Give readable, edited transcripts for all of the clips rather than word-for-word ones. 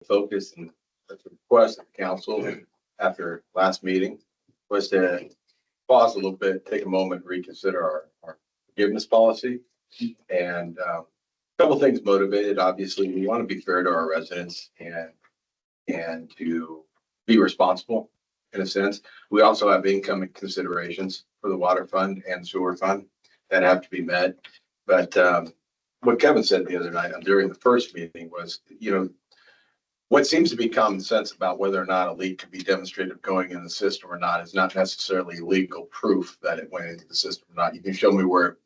focus and the request of the council after last meeting was to pause a little bit, take a moment, reconsider our forgiveness policy. And a couple things motivated. Obviously, we want to be fair to our residents and to be responsible in a sense. We also have income considerations for the water fund and sewer fund that have to be met. But what Kevin said the other night during the first meeting was, what seems to be common sense about whether or not a leak could be demonstrated going in the system or not is not necessarily legal proof that it went into the system or not. You can show me where it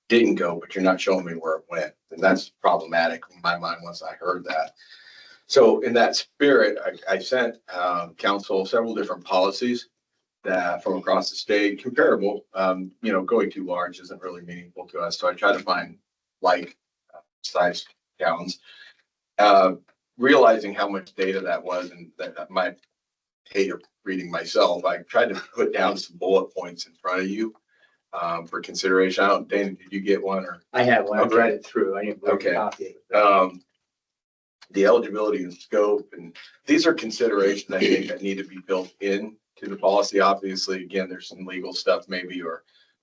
didn't go, but you're not showing me where it went. And that's problematic in my mind once I heard that. So in that spirit, I sent council several different policies that from across the state, comparable. Going too large isn't really meaningful to us. So I try to find like size towns. Realizing how much data that was and that I might hate reading myself, I tried to put down some bullet points in front of you for consideration. I don't, Dana, did you get one? Or I have one. I've Okay. read it through. I didn't bring Okay. a copy of it. The eligibility and scope, and these are considerations I think that need to be built in to the policy. Obviously, again, there's some legal stuff maybe,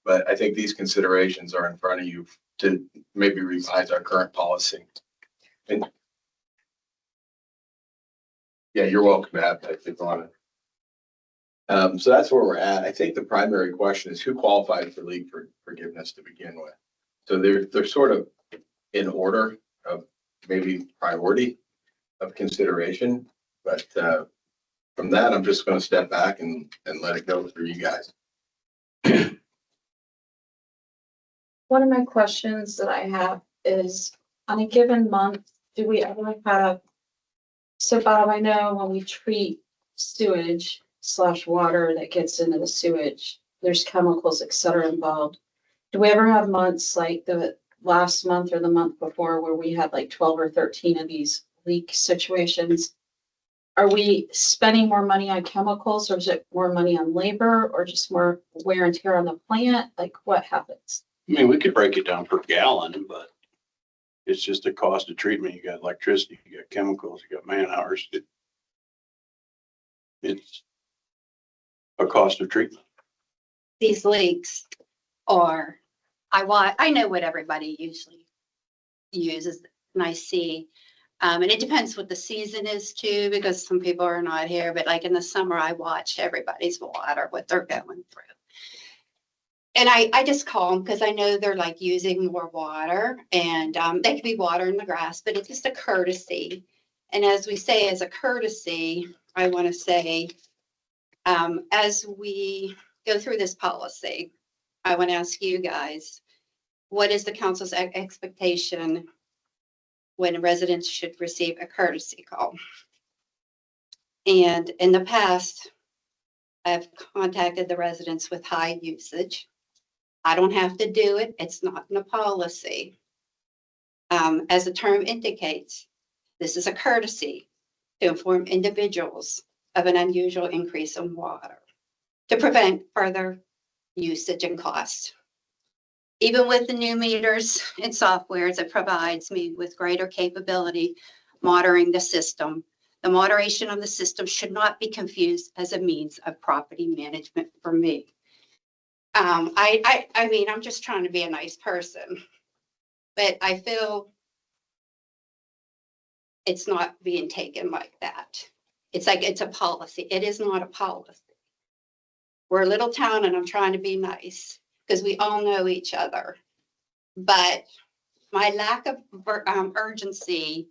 but I think these considerations are in front of you to maybe revise our current policy. And yeah, you're welcome to have that if you want it. So that's where we're at. I think the primary question is who qualified for leak forgiveness to begin with. So they're sort of in order of maybe priority of consideration, but from that, I'm just going to step back and let it go through you guys. One of my questions that I have is on a given month, do we ever have, so Bob, I know when we treat sewage / water that gets into the sewage, there's chemicals, et cetera, involved. Do we ever have months like the last month or the month before where we had like 12 or 13 of these leak situations? Are we spending more money on chemicals, or is it more money on labor, or just more wear and tear on the plant? Like what happens? I mean, we could break it down per gallon, but it's just a cost of treatment. You got electricity, you got chemicals, you got man hours. It's a cost of treatment. These leaks are, I know what everybody usually uses, and I see, and it depends what the season is too, because some people are not here, but like in the summer, I watch everybody's water, what they're going through. And I just call them because I know they're like using more water, and they could be watering the grass, but it's just a courtesy. And as we say, as a courtesy, I want to say, as we go through this policy, I want to ask you guys, what is the council's expectation when residents should receive a courtesy call? And in the past, I've contacted the residents with high usage. I don't have to do it. It's not in a policy. As the term indicates, this is a courtesy to inform individuals of an unusual increase in water to prevent further usage and cost. Even with the new meters and softwares, it provides me with greater capability monitoring the system. The moderation of the system should not be confused as a means of property management for me. I mean, I'm just trying to be a nice person, but I feel it's not being taken like that. It's like it's a policy. It is not a policy. We're a little town and I'm trying to be nice because we all know each other. But my lack of urgency,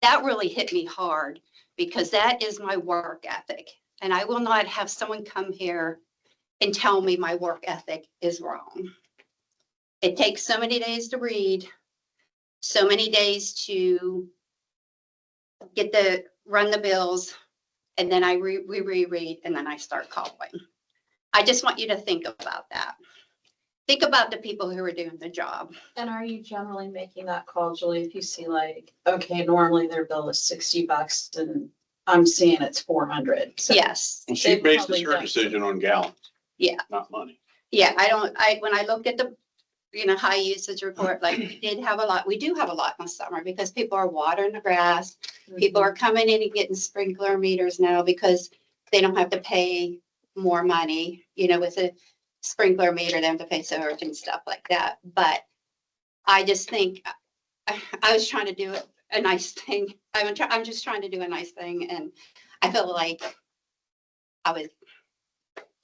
that really hit me hard because that is my work ethic. And I will not have someone come here and tell me my work ethic is wrong. It takes so many days to read, so many days to run the bills, and then we reread, and then I start calling. I just want you to think about that. Think about the people who are doing the job. And are you generally making that call, Julie, if you see like, okay, normally their bill is $60 and I'm seeing it's 400. So Yes. Well, she They bases probably her don't. decision on gallons. Yeah. Not money. Yeah, when I looked at the, high usage report, like we do have a lot in the summer because people are watering the grass. People are coming in and getting sprinkler meters now because they don't have to pay more money, with a sprinkler meter, they have to pay surge and stuff like that. But I just think, I was trying to do a nice thing. I'm just trying to do a nice thing, and I feel like I was,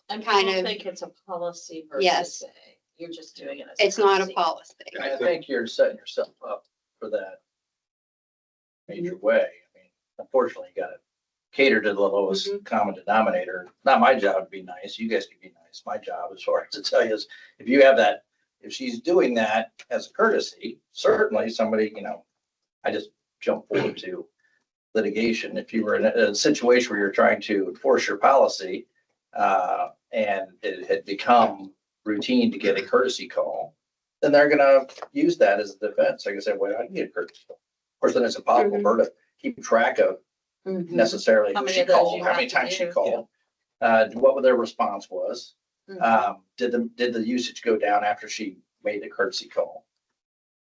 And kind people of- think it's a policy Yes. versus you're just doing it as. it's not a courtesy. policy. I think you're setting yourself up for that major way. I mean, unfortunately, you gotta cater to the lowest common denominator. Not my job to be nice. You guys can be nice. My job, as far as to tell you, is if you have that, if she's doing that as a courtesy, certainly somebody, I just jump forward to litigation. If you were in a situation where you're trying to enforce your policy, and it had become routine to get a courtesy call, then they're gonna use that as a defense. Like I said, well, I can get a courtesy call. Of course, then it's impossible for her to keep track of Mhm. necessarily How who many she of those called, you how many have to times she do. called, what their response was. Mhm. Did the usage go down after she made the courtesy call?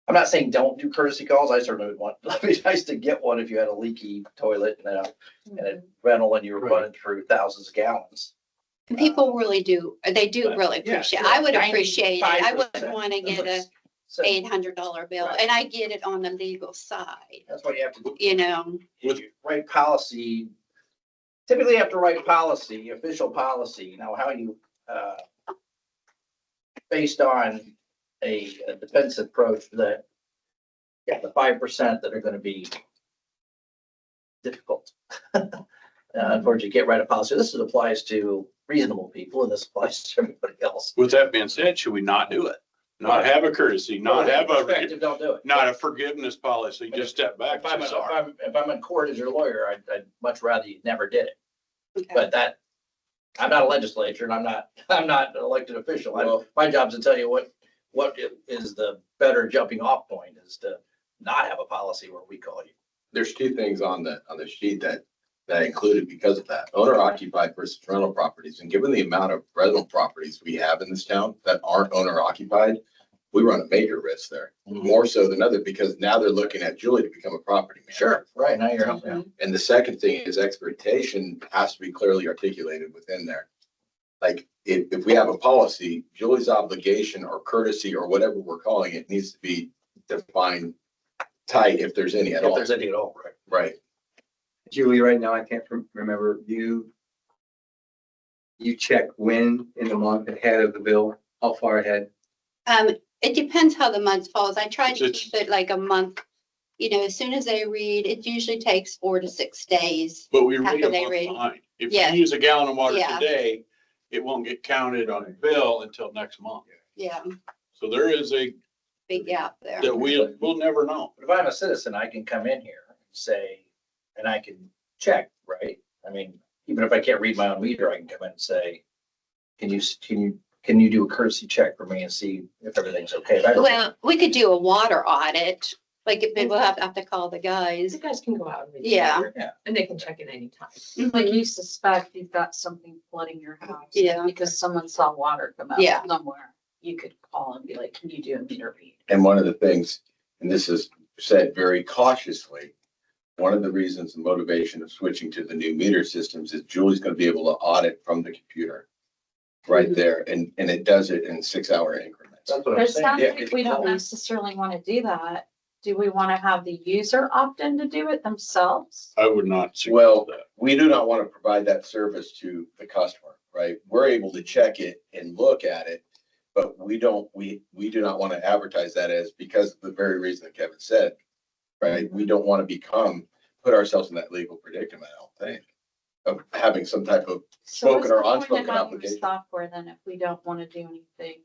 I'm not saying don't do courtesy calls. I certainly would want, it'd be nice to get one if you had a leaky toilet and a rental and you were Right. running through thousands of gallons. And people really do, they do But, really yeah, appreciate, yeah, I would appreciate it. I 95%. wouldn't want to get a So $800 bill, Right. and I get it on the legal side, that's what you have to do. With- You write policy, typically you have to write policy, official policy, how you, based on a defensive approach that, the 5% that are gonna be difficult. Unfortunately, get right a policy. This applies to reasonable people and this applies to everybody else. With that being said, should we not do it? Not have a courtesy, not have Perspective, don't do it. not a forgiveness policy, just step back. If I'm, and say, sorry. if I'm in court as your lawyer, I'd much rather you never did it. Okay. But that, I'm not a legislature and I'm not an elected official. Well- My job's to tell you what is the better jumping off point is to not have a policy where we call you. There's two things on the sheet that I included because of that, owner occupied versus rental properties. And given the amount of rental properties we have in this town that aren't owner occupied, we run a major risk there, more so than other, because now they're looking at Julie to become a property manager. Sure, right, now you're helping out. And the second thing is expectation has to be clearly articulated within there. Like, if we have a policy, Julie's obligation or courtesy or whatever we're calling it needs to be defined tight if there's any at If all. there's any at all, right? Right. Julie, right now, I can't remember, you check when in the month ahead of the bill, how far ahead? It depends how the month falls. I try to It's- keep it like a month, as soon as they read, it usually takes 4 to 6 days. But we After read a they month read. behind. If Yeah. you use a gallon of water Yeah. today, it won't get counted on the bill until next month. Yeah, So there is a, big gap there. that we'll never know. But if I'm a citizen, I can come in here and say, and I can check, right? I mean, even if I can't read my own meter, I can come in and say, can you do a courtesy check for me and see if everything's okay? If I don't- Well, we could do a water audit, like if we'll have to call the guys. You guys can go out and read. the Yeah. meter, and they can check it anytime. Like you suspect you've got something flooding your house. Yeah. Because someone saw water come out Yeah. somewhere. You could call and be like, can you do a meter read? And one of the things, and this is said very cautiously, one of the reasons, the motivation of switching to the new meter systems is Julie's gonna be able to audit from the computer right there, and it does it in 6-hour increments. That's what But I'm it saying. sounds Yeah, like it's we don't all- necessarily want to do that. Do we want to have the user opt in to do it themselves? I would not suggest Well, that. we do not want to provide that service to the customer, right? We're able to check it and look at it, but we do not want to advertise that as, because of the very reason that Kevin said, right? We don't want to put ourselves in that legal predicament, I don't think, of having some type of, So what's Spoken the or point of unspoken having the obligation. software then if we don't want to do anything?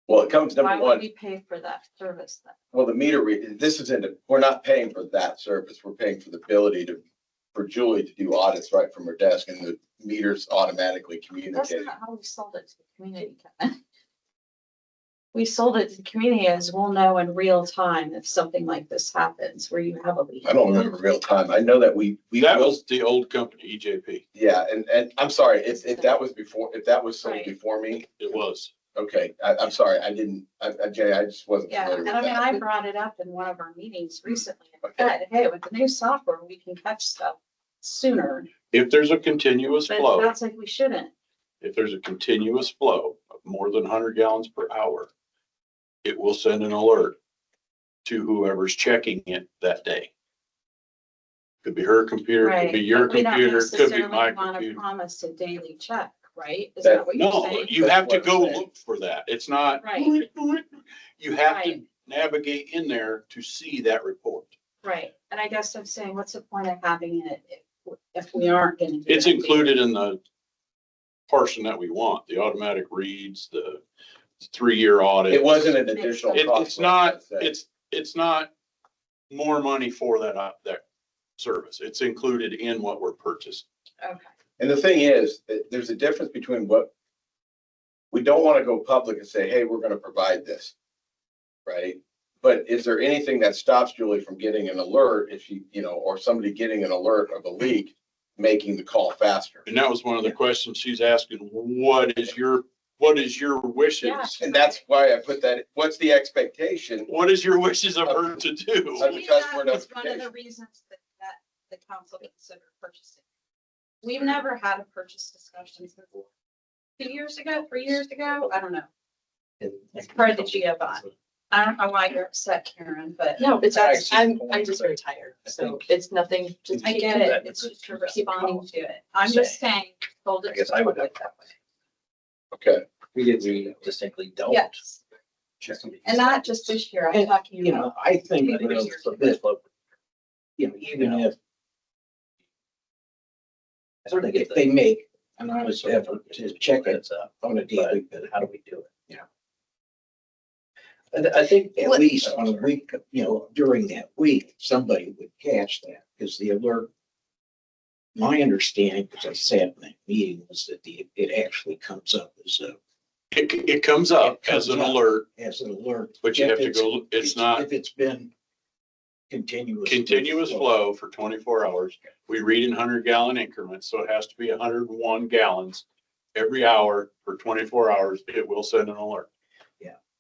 well, it comes Why number would one, we pay for that service then? well, the meter read, we're not paying for that service. We're paying for the ability for Julie to do audits right from her desk, and the meters automatically That's communicate. not how we sold it to the community, Kevin. We sold it to the community as we'll know in real time if something like this happens where you have a leak. I don't remember real time. I know that we That will. was the old company, EJP. Yeah, and I'm sorry, if that was sold Right. before me, It was. Okay, I'm sorry, Jay, I just wasn't Yeah, familiar and I with mean, that. I brought it up in one of our meetings recently. and Okay. said, hey, with the new software, we can catch stuff sooner, If there's a continuous but it flow, sounds like we shouldn't. if there's a continuous flow of more than 100 gallons per hour, it will send an alert to whoever's checking it that day. Could be her computer, could Right, be your but we don't computer, could be necessarily my wanna computer. promise a daily check, right? Is that what you're No, saying? you have to That's what go I'm saying. look for that. It's not. Right. You have to Right. navigate in there to see that report. Right, and I guess I'm saying, what's the point of having it if we aren't gonna do It's that? included in the portion that we want, the automatic reads, the 3-year audit. It wasn't an additional It, cost. it's not, like I said. it's not more money for that service. It's included in what we're purchasing. Okay, And the thing is, that there's a difference between what, we don't want to go public and say, hey, we're going to provide this. Right? But is there anything that stops Julie from getting an alert if she, or somebody getting an alert of a leak, making the call faster? And that was one of the questions she's asking, what is your wishes? Yeah. And that's why I put that, what's the expectation? What is your wishes of her to do? Of the maybe customer that was one of the notification. reasons that the council considered purchasing. We've never had a purchase discussion before. 2 years ago, 3 years ago, I don't know. It's part of the GO bond. I don't know why you're upset, Karen, but No, it's, That's- I'm just very tired, so it's nothing. just- I get it. It's just you're responding to it. I'm just saying, hold I it guess to I the would public have that way. Okay. We distinctly don't. Yes, check. and not just this year. I'm And, talking you know, about. I think, Two, 3 years ago. even if I certainly get if they make an honest effort to check it It's up, on a daily, basis, how do we do it? Yeah. I think. at least on a week, during that week, somebody would catch that, because the alert. My understanding, because I sat in that meeting, was that it actually comes up as It comes up It comes as an up. alert, an alert. but you If have to it's- go, it's not If it's been continuous. continuous flow for 24 hours. We read in 100-gallon increments, so it has to be 101 gallons every hour for 24 hours. It will send an alert.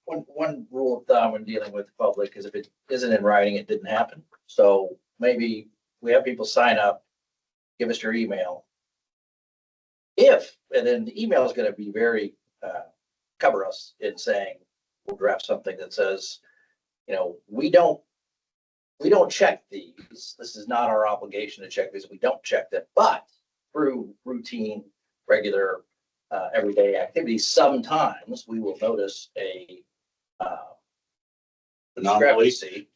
One rule of thumb when dealing with the public is if it isn't in writing, it didn't happen. So maybe we have people sign up, give us your email. And then the email is gonna be very, cover us in saying, we'll draft something that says, we don't check these. This is not our obligation to check these. We don't check them, but through routine, regular, everyday activities, sometimes we will notice a Anomaly. discrepancy,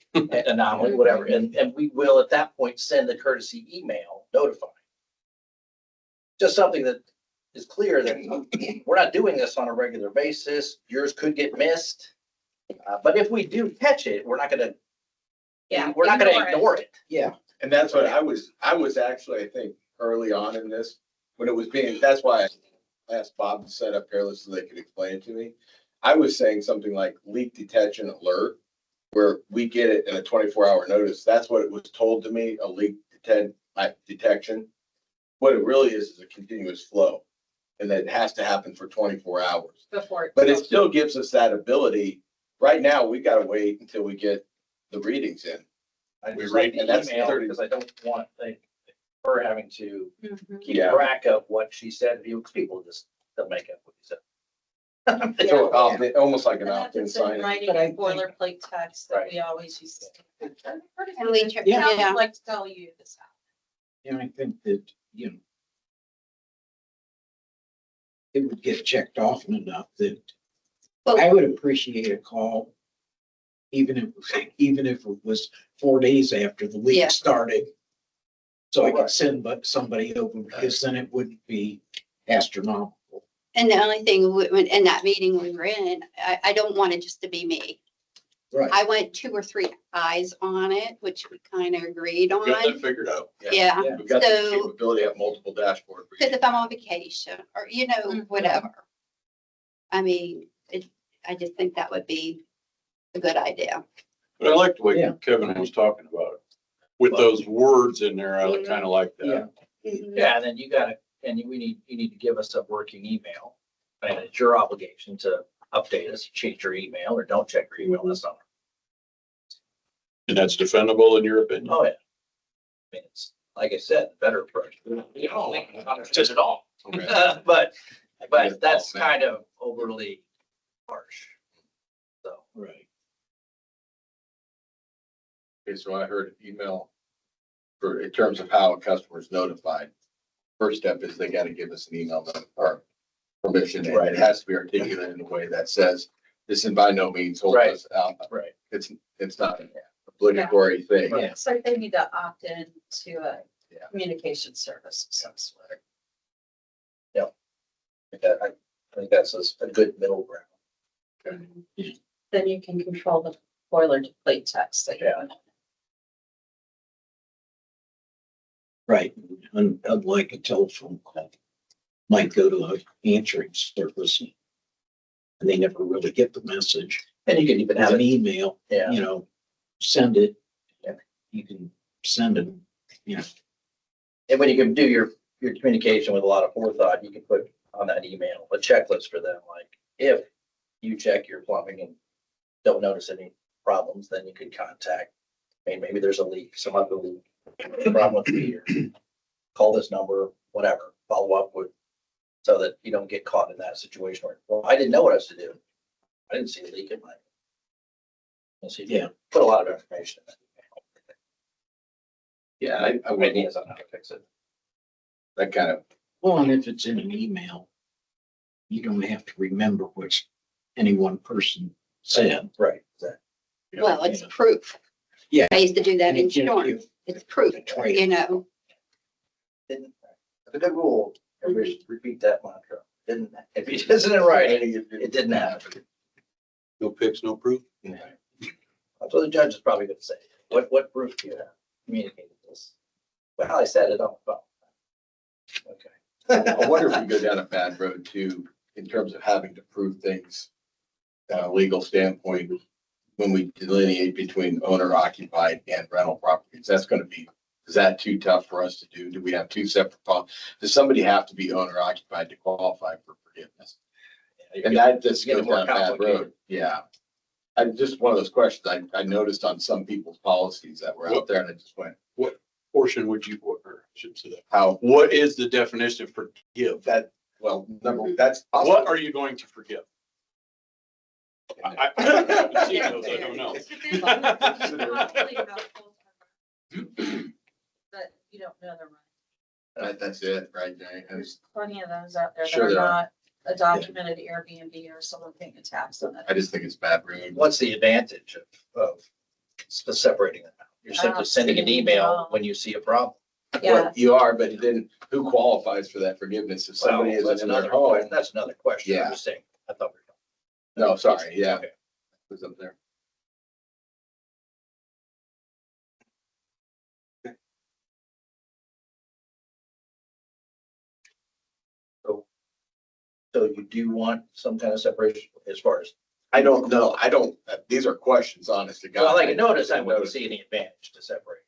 anomaly, whatever, and we will at that point send a courtesy email notifying. Just something that is clear that we're not doing this on a regular basis. Yours could get missed. But if we do catch it, we're not gonna ignore it. Yeah, And that's what I was actually, I think, early on in this, when it was that's why I asked Bob to set up Peerless so they could explain it to me. I was saying something like leak detection alert, where we get it in a 24-hour notice. That's what it was told to me, a leak detection. What it really is a continuous flow, and that it has to happen for 24 hours. Before. But it still gives us that ability. Right now, we gotta wait until we get the readings in. I We just read- like and the that's email 30 because I don't want her having to Mhm. keep Yeah. track of what she said, because people just, they'll make up what you said. So almost like an And that's opt-in it's in sign. writing But I and think- boilerplate text that we always use. And we, Yeah. I yeah, would like to tell you this. and I think that, it would get checked often enough that Well- I would appreciate a call. Even if it was 4 days after the Yeah. leak started. So I could send somebody over, because then it wouldn't be astronomical. and the only thing, in that meeting we were in, I don't want it just to be me. Right. I want 2 or 3 eyes on it, which we kind of agreed Got that on. figured out. Yeah, We've got the So- capability of multiple dashboard. because if I'm on vacation or, Mhm. whatever. I mean, I just think that would be a good idea. But I like the way Yeah. Kevin was talking about it. With those words in there, I Mhm. kind of like Yeah. that. Yeah, and then you need to give us a working email. And it's your obligation to update us, change your email or don't check your email, that's not. And that's defendable in your opinion? Oh, yeah. I mean, it's, like I said, the better approach. You don't think it's understood at all. Okay. But Yeah, that's man. kind of overly harsh. So, Right. Okay, so I heard email for, in terms of how a customer is notified. First step is they gotta give us an email or permission, and Right. it has to be articulated in a way that says, this is by no means holds Right. us out. right. It's not an obligatory thing. Yeah. It's like they need to opt in to a Yeah. communication service of some sort. I think that's a good middle ground. Then you can control the boilerplate text that you Yeah. want. Right. Unlike a telephone call, might go to an answering service and they never really get the message. And you can even Have have an it, email, yeah, you know, send it. Yeah. You can send it, you know, and when you can do your communication with a lot of forethought, you can put on that email a checklist for them, like, if you check your plumbing and don't notice any problems, then you could contact, I mean, maybe there's a leak, some other leak, problem with the meter. Call this number, whatever, follow up with, so that you don't get caught in that situation where, well, I didn't know what else to do. I didn't see a leak in my. And so you Yeah. put a lot of information in that. Yeah, I would, Ideas on how to fix it. that kind of, well, and if it's in an email, you don't have to remember what any one person said. Right, exactly. Well, it's Yeah. proof. Yeah. I used to do that And in if you- insurance. It's proof, The trail. you know. Didn't, it's a good rule, everybody should repeat that mantra, didn't, if it isn't in writing, it didn't happen. No pics, no proof? That's what the judge is probably gonna say, what proof do you have, communicated this? Well, I said it on the phone. Okay. I wonder if we go down a bad road too, in terms of having to prove things. On a legal standpoint, when we delineate between owner occupied and rental properties, that's gonna be, is that too tough for us to do? Do we have two separate, does somebody have to be owner occupied to qualify for forgiveness? And that just Get it goes more down a bad complicated. road, yeah. I just, one of those questions I noticed on some people's policies that were out there and I just went, What portion would you, or I shouldn't say that. how, What is the definition of forgive? that, well, number, that's. What are you going to forgive? I haven't seen those, I don't know. But you don't know the right. That's it, right, Jay? And There's plenty of those out there that Sure are there are. not a documented Airbnb or someone paying a tax on it. I just think it's bad road. What's the advantage of separating them out? You're simply sending an email when you see a problem. Yeah, Well, you are, but then who qualifies for that forgiveness if somebody Well, that's isn't in their another home? question. That's another question. Yeah. I'm just saying, I thought we were. No, sorry, yeah, Okay. who's up there? So you do want some kind of separation as far as, I don't know, these are questions, honest to God. well, like a notice, I wouldn't see any advantage to separate.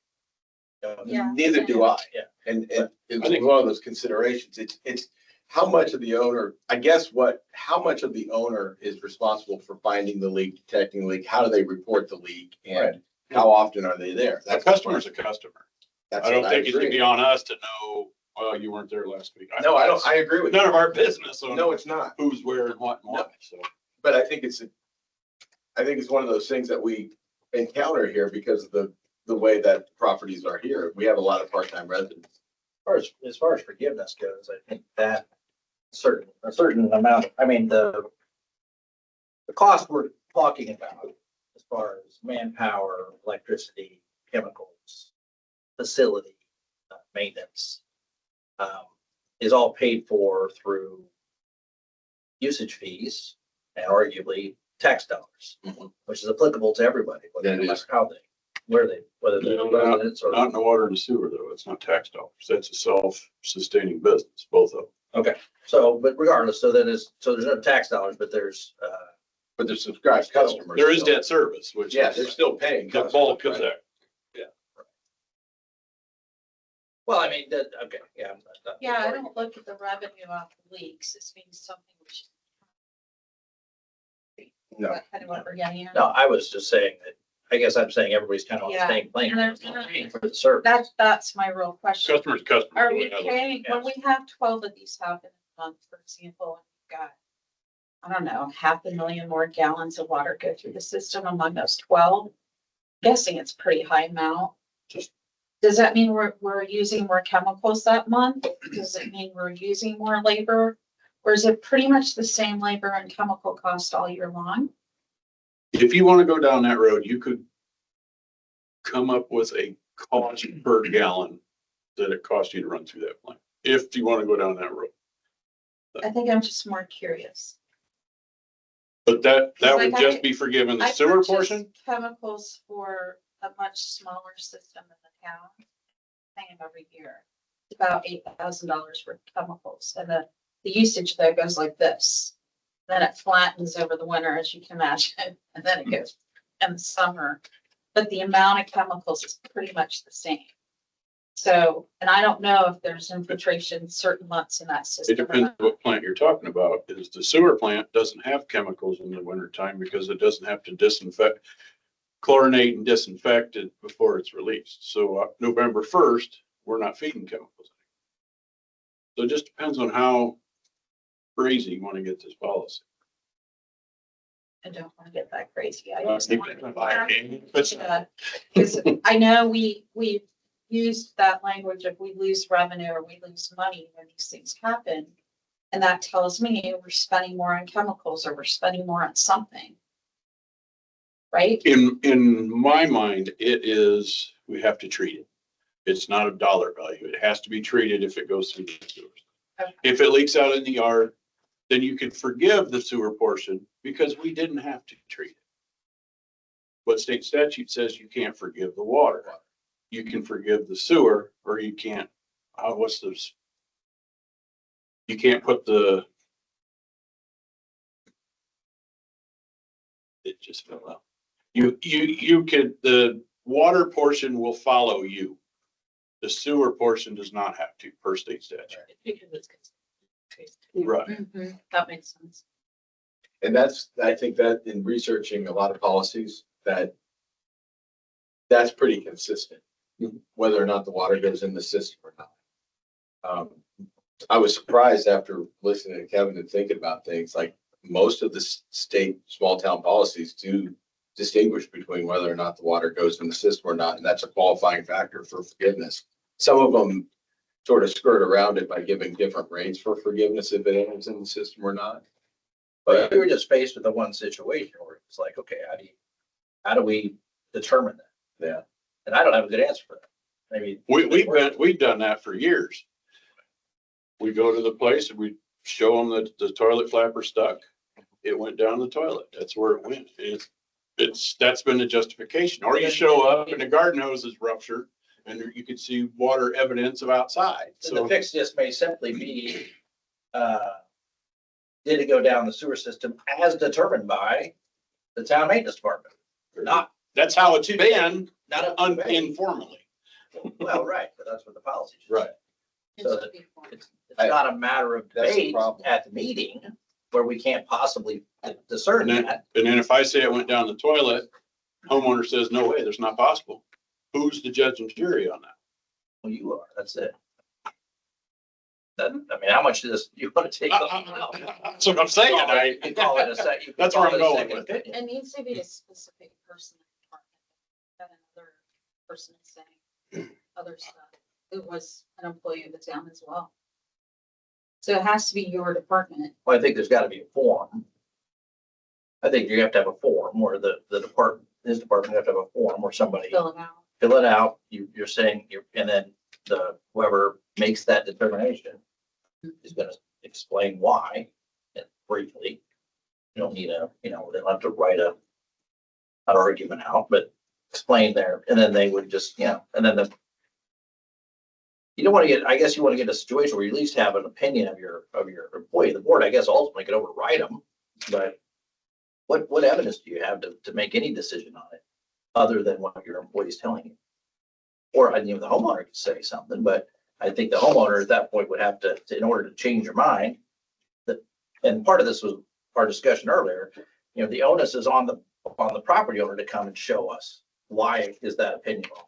Yeah. Neither do I. Yeah. And I it's think- one of those considerations. It's how much of the owner, I guess how much of the owner is responsible for finding the leak, detecting the leak? How do they report the leak? Right. And how often are they there? A customer's a customer. That's I don't what think it should agree. be on us to know, well, you weren't there last week. No, I don't, I agree with you. None of our business on No, it's not. who's where and what and why, so. But I think it's one of those things that we encounter here because of the way that properties are here. We have a lot of part-time residents. As far as forgiveness goes, I think that a certain amount, I mean, the cost we're talking about as far as manpower, electricity, chemicals, facility, maintenance, is all paid for through usage fees and arguably tax dollars, Mhm. which is applicable to everybody, That no matter is. how they, where they, whether they're residents or. Not in the water and sewer though, it's not tax dollars, that's a self-sustaining business, both of them. So, but regardless, so there's no tax dollars, but there's, But they're subscribed customers. There is still. debt service, which Yeah, is they're still paying. the customers, bulk of right? that. well, I mean, that, okay, yeah. yeah, I don't look at the revenue off the leaks. This means something we should No. That's kind of what we're getting at. No, I was just saying that, I guess I'm saying everybody's kind of on the Yeah, same plane. and there's- Paying for the service. That's my real question. Customers, customers. Are we Yeah, look, paying, when we have 12 of these happen a month, for example, and we've got, I don't know, 500,000 more gallons of water go through the system among those 12? Guessing it's pretty high amount. Just- Does that mean we're using more chemicals that month? Does it mean we're using more labor? Or is it pretty much the same labor and chemical cost all year long? If you want to go down that road, you could come up with a cost per gallon that it costs you to run through that plant, if you want to go down that road. I think I'm just more curious. But that would Like just be forgiven the I sewer purchased portion. Chemicals for a much smaller system in the town. Paying every year, It's about $8,000 worth of chemicals, and the usage there goes like this. Then it flattens over the winter, as you can imagine, and then it goes in the summer. But the amount of chemicals is pretty much the same. So, and I don't know if there's infiltration certain months in that It system. or depends not. what plant you're talking about. Is the sewer plant doesn't have chemicals in the winter time because it doesn't have to disinfect, chlorinate and disinfect it before it's released. So November 1st, we're not feeding chemicals. So it just depends on how crazy you want to get this policy. I don't want to get that crazy. I Uh, just if- want to. But Yeah, because I know we used that language if we lose revenue or we lose money when these things happen. And that tells me we're spending more on chemicals or we're spending more on something. Right? in my mind, it is, we have to treat it. It's not a dollar value. It has to be treated if it goes through the sewers. Okay. If it leaks out in the yard, then you can forgive the sewer portion because we didn't have to treat it. But state statute says you can't forgive the water. You can forgive the sewer, or you can't, what's this? You can't put it just fell out. You could, the water portion will follow you. The sewer portion does not have to, per state statute. Because it's. Right. Mhm, that makes sense. And that's, I think that in researching a lot of policies, that's pretty consistent, whether or not the water goes in the system or not. I was surprised after listening to Kevin and thinking about things, like most of the state small town policies do distinguish between whether or not the water goes in the system or not, and that's a qualifying factor for forgiveness. Some of them sort of skirt around it by giving different rates for forgiveness if it enters in the system or not. But we were just faced with the one situation where it's like, okay, how do we determine that? Yeah. And I don't have a good answer for that. Maybe. We've done that for years. We go to the place and we show them that the toilet flapper stuck. It went down the toilet. That's where it went. That's been the justification. Or you show up and the garden hose is ruptured and you can see water evidence of outside. So So the fix just may simply be, did it go down the sewer system as determined by the town maintenance department? Not, that's how it's been not informally. well, right, but that's what the policy says. Right. So it's not a matter of That's the debate problem. at the meeting where we can't possibly discern And that. then if I say it went down the toilet, homeowner says, no way, that's not possible. Who's the judge and jury on that? Well, you are, that's it. That, I mean, how much do you want to take? That's what I'm saying. You call it a second. That's where I'm going with it. It needs to be a specific person in the department. That another person is saying other stuff. It was an employee of the town as well. So it has to be your department. Well, I think there's gotta be a form. I think you have to have a form where the department, his department have to have a form where somebody Fill it out. fill it out, you're saying, and then whoever makes that determination is gonna explain why, briefly. You don't need they don't have to write an argument out, but explain there, and then they would just, and then you don't want to get, I guess you want to get a situation where you at least have an opinion of your employee. The board, I guess, ultimately could override them, but what evidence do you have to make any decision on it other than what your employee is telling you? Or the homeowner could say something, but I think the homeowner at that point would have to in order to change your mind, and part of this was our discussion earlier, you know, the onus is on the property owner to come and show us, why is that opinion wrong?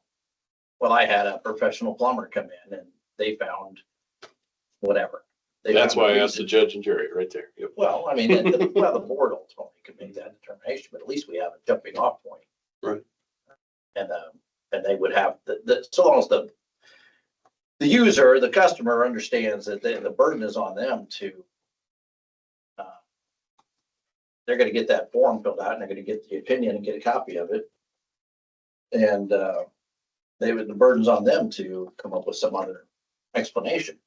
Well, I had a professional plumber come in and they found whatever. They That's found a why I asked the reason. judge and Jerry right there. Yep. Well, I mean, the board ultimately could make that determination, but at least we have a jumping off point. Right. And they would have, so long as the user, the customer understands that the burden is on them to, they're gonna get that form filled out and they're gonna get the opinion and get a copy of it. And, the burden's on them to come up with some other explanation.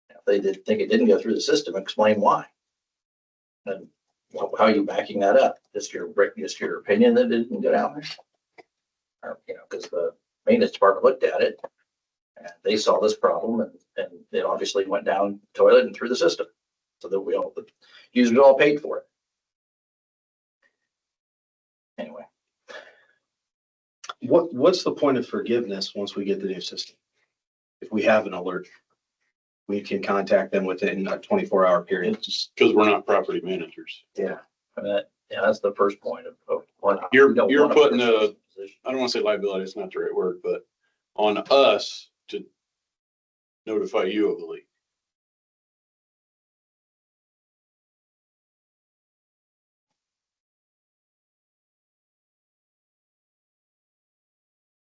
If they did think it didn't go through the system, explain why. And how are you backing that up? Just your opinion that it didn't go down there? Or, you know, because the maintenance department looked at it and they saw this problem and it obviously went down the toilet and through the system. So that the users all paid for it. Anyway, What's the point of forgiveness once we get the new system? If we have an alert, we can contact them within a 24-hour period. It's because we're not property managers. Yeah. I mean, that's the first point of we're not. You're we don't you're wanna put putting ourselves in a, a position. I don't want to say liability, it's not the right word, but on us to notify you of the leak.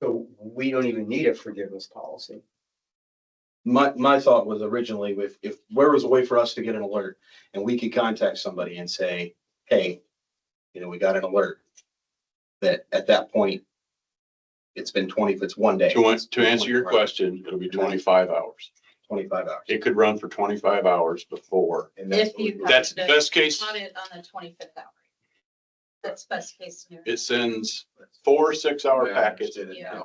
So we don't even need a forgiveness policy. My thought was originally if where was a way for us to get an alert and we could contact somebody and say, hey, we got an alert. That at that point, it's been if it's one day. To it's answer your 24 hours, question, it'll be 25 hours. 25 hours. It could run for 25 hours before. And that's If what we you. were- That's best case. On it on the 25th hour. That's best case scenario. It sends 4 6-hour Yeah, I packets. understand it Yeah. now.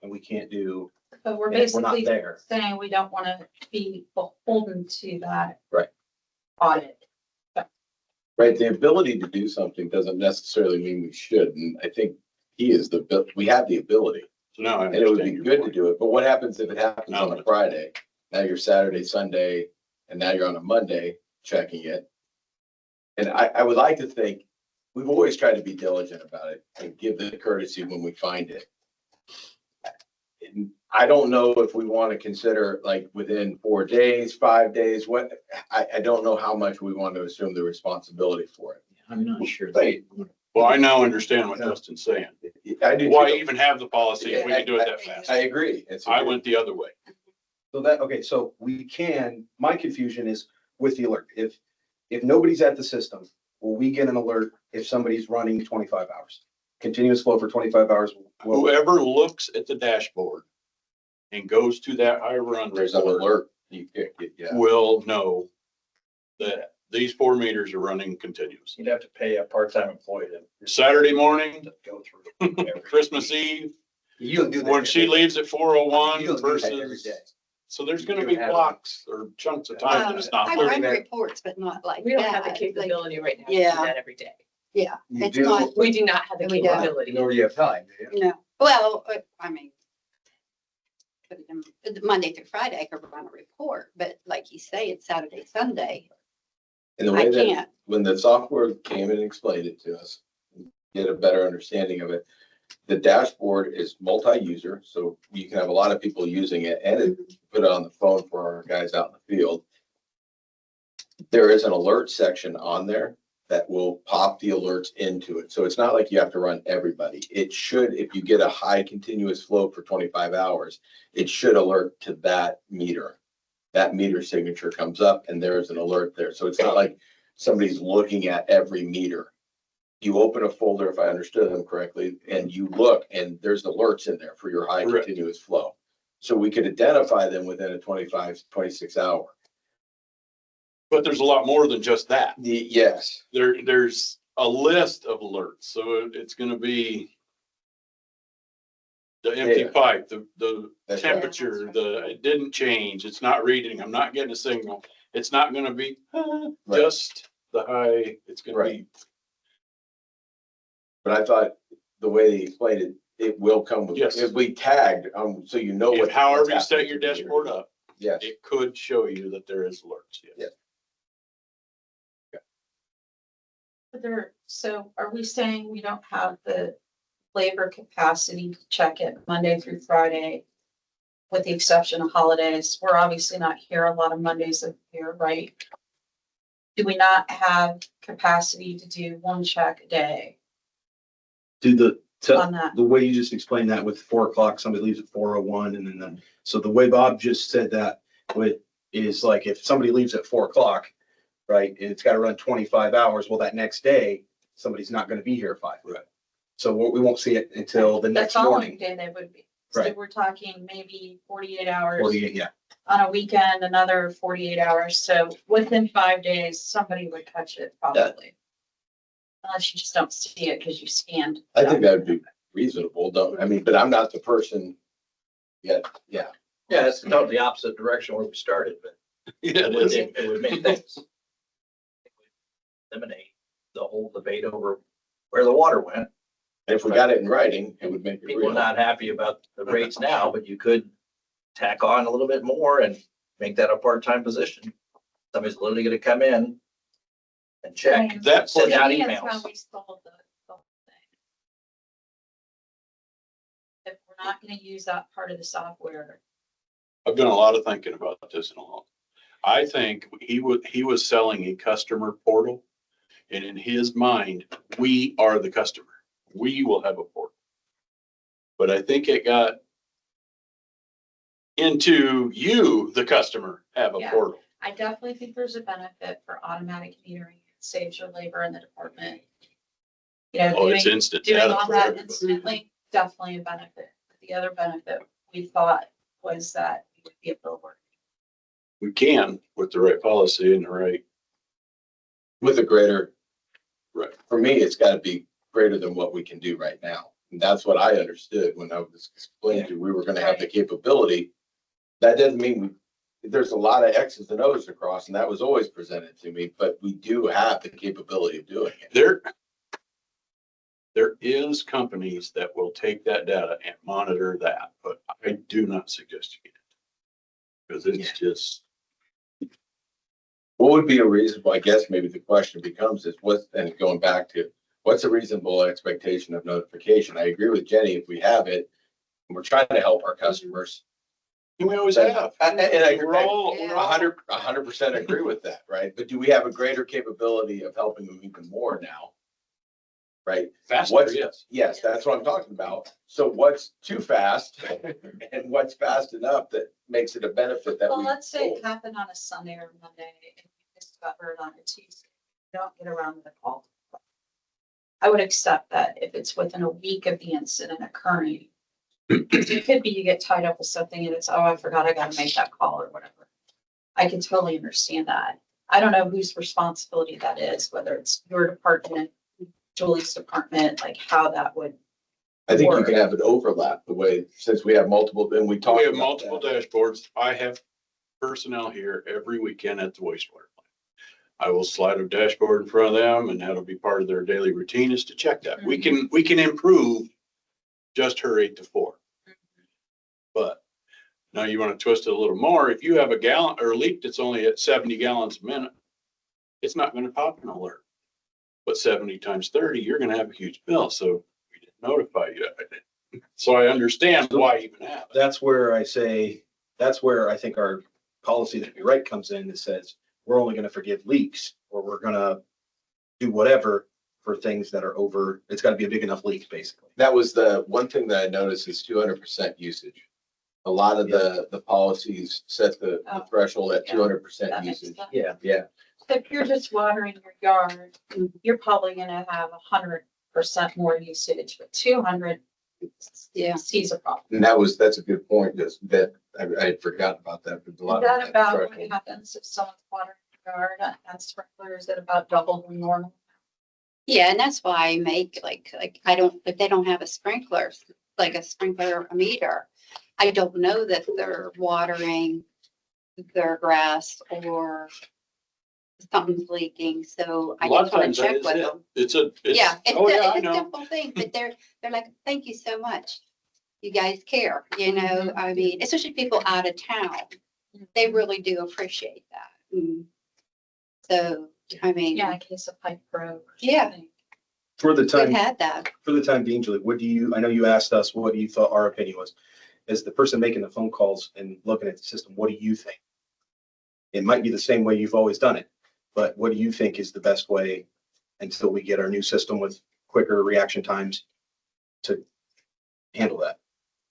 And we can't do, But we're and if we're not basically there. saying we don't want to be beholden to that. Right. Audit. Right, the ability to do something doesn't necessarily mean we should, and I think we have the ability. So now I And it would be understand your good to point. do it, but what happens if it happens Now on a it's- Friday? Now you're Saturday, Sunday, and now you're on a Monday checking it. And I would like to think, we've always tried to be diligent about it and give the courtesy when we find it. And I don't know if we want to consider like within 4 days, 5 days, I don't know how much we want to assume the responsibility for it. I'm not sure. Right. Well, I now understand what Dustin's saying. I do Why too. even have the policy if we can do it that fast? I agree. I went the other way. so we can, my confusion is with the alert. If nobody's at the system, will we get an alert if somebody's running 25 hours? Continuous flow for 25 hours? Whoever looks at the dashboard and goes to that high run There's an report alert. Yeah. will know that these 4 meters are running continuous. You'd have to pay a part-time employee to Saturday morning, go through. every- Christmas Eve, You don't do that. when she leaves at You 4:01 don't do that every versus, day. so there's gonna You be have- blocks or chunks of time that it's not I 30 run minutes. reports, but not like We don't have the that. Like, capability right now to do Yeah. that every day. Yeah, You it's do, not, We do not have the We don't. capability. nor do you have time, do you? no, well, I mean, Monday through Friday, I could run a report, but like you say, it's Saturday, Sunday. And the I way that, can't. when the software came and explained it to us, get a better understanding of it. The dashboard is multi-user, so you can have a lot of people using it and put it on the phone for our guys out in the field. There is an alert section on there that will pop the alerts into it. So it's not like you have to run everybody. It should, if you get a high continuous flow for 25 hours, it should alert to that meter. That meter signature comes up and there's an alert there. So it's not like somebody's looking at every meter. You open a folder, if I understood them correctly, and you look and there's alerts in there for your high Correct. continuous flow. So we could identify them within a 25, 26 hour. But there's a lot more than just that. Yes. There's a list of alerts, so it's gonna be the empty Yeah. pipe, the That's right. temperature, it didn't change, it's not reading, I'm not getting a signal. It's not gonna be Right. just the high, it's gonna be. But I thought the way they explained it, it will come with, Yes. if we tagged, so you know what. If however you what's set happening your to the meter. dashboard up, Yes. it could show you that there is alerts, yes. Yeah. So are we saying we don't have the labor capacity to check it Monday through Friday? With the exception of holidays, we're obviously not here a lot of Mondays of the year, right? Do we not have capacity to do one check a day on that? The way you just explained that with 4 o'clock, somebody leaves at 4:01 and then, so the way Bob just said that is like if somebody leaves at 4 o'clock, right, and it's got to run 25 hours, well, that next day, somebody's not going to be here at 5. Right. So we won't see it until the next That's the only morning. day they would be. So Right. we're talking maybe 48 hours 48, yeah. on a weekend, another 48 hours. So within 5 days, somebody would catch it probably. Unless you just don't see it because you scanned. I think that would be reasonable, don't, I mean, but I'm not the person yet, yeah. Yeah, it's totally the opposite direction where we started, but Yeah, it would make things. Eliminate the whole debate over where the water went. If we got it in writing, it would make it People are real. not happy about the rates now, but you could tack on a little bit more and make that a part-time position. Somebody's literally gonna come in and check, That send portion- out Maybe that's how emails. we solve the whole thing. If we're not gonna use that part of the software, I've done a lot of thinking about this and all. I think he was selling a customer portal. And in his mind, we are the customer. We will have a portal. But I think it got into you, the customer, have a Yeah. portal. I definitely think there's a benefit for automatic metering. It saves your labor in the department. You know, Oh, it's doing, instant doing data all for that everybody. instantly, definitely a benefit. The other benefit we thought was that it would be a billboard. We can with the right policy and the right, With a greater, right. for me, it's gotta be greater than what we can do right now. And that's what I understood when I was explaining to you, we were gonna have the capability. That doesn't mean there's a lot of X's and O's to cross, and that was always presented to me, but we do have the capability of doing it. There is companies that will take that data and monitor that, but I do not suggest you get it. Because it's just, What would be a reasonable, I guess maybe the question becomes is what's, and going back to, what's a reasonable expectation of notification? I agree with Jenny, if we have it, and we're trying to help our customers. we always have. And I We're all, Yeah. we're all 100% agree with that, right? But do we have a greater capability of helping them even more now? Right? faster, What's- yes. Yes, that's what I'm talking about. So what's too fast and what's fast enough that makes it a benefit that Well, we. let's say it happened on a Sunday or Monday and you discovered on a Tuesday, you don't get around to the call. I would accept that if it's within a week of the incident occurring. It could be you get tied up with something and it's, oh, I forgot I gotta make that call or whatever. I can totally understand that. I don't know whose responsibility that is, whether it's your department, Julie's department, like how that would. I think you work. can have it overlap the way, since we have multiple, then we talked We have about multiple that. dashboards. I have personnel here every weekend at the wastewater plant. I will slide a dashboard in front of them and that'll be part of their daily routine is to check that. We can improve just her 8 to 4. But now you want to twist it a little more. If you have a gallon or a leak that's only at 70 gallons a minute, it's not going to pop an alert. But 70 times 30, you're going to have a huge bill. So we didn't notify you. So I understand why you even have it. That's where I say, that's where I think our policy that we write comes in that says, we're only gonna forgive leaks, or we're gonna do whatever for things that are over, it's gotta be a big enough leak, basically. That was the one thing that I noticed is 200% usage. A lot of the policies set the Oh, threshold at yeah. 200% That makes usage. sense. Yeah. Yeah, If you're just watering your yard, you're probably gonna have 100% more usage, but 200. Yeah. Sees a problem. and that's a good point, just that I had forgotten about that. But a lot Is of that about what threshold. happens if someone's watering your yard and sprinklers at about double the normal? Yeah, and that's why I make like, I don't, if they don't have a sprinkler, like a sprinkler meter, I don't know that they're watering their grass or something's leaking, so I A lot just of want times to that check is with it. them. It's, Yeah, oh yeah, I it's a know. simple thing, but they're like, thank you so much. You guys care, you know, I mean, especially people out of town, they really do appreciate that. So I mean, Yeah, in case of pipe broke. or Yeah. something. For the we've time, had that. for the time being, Julie, what do you, I know you asked us what you thought our opinion was. As the person making the phone calls and looking at the system, what do you think? It might be the same way you've always done it, but what do you think is the best way until we get our new system with quicker reaction times to handle that?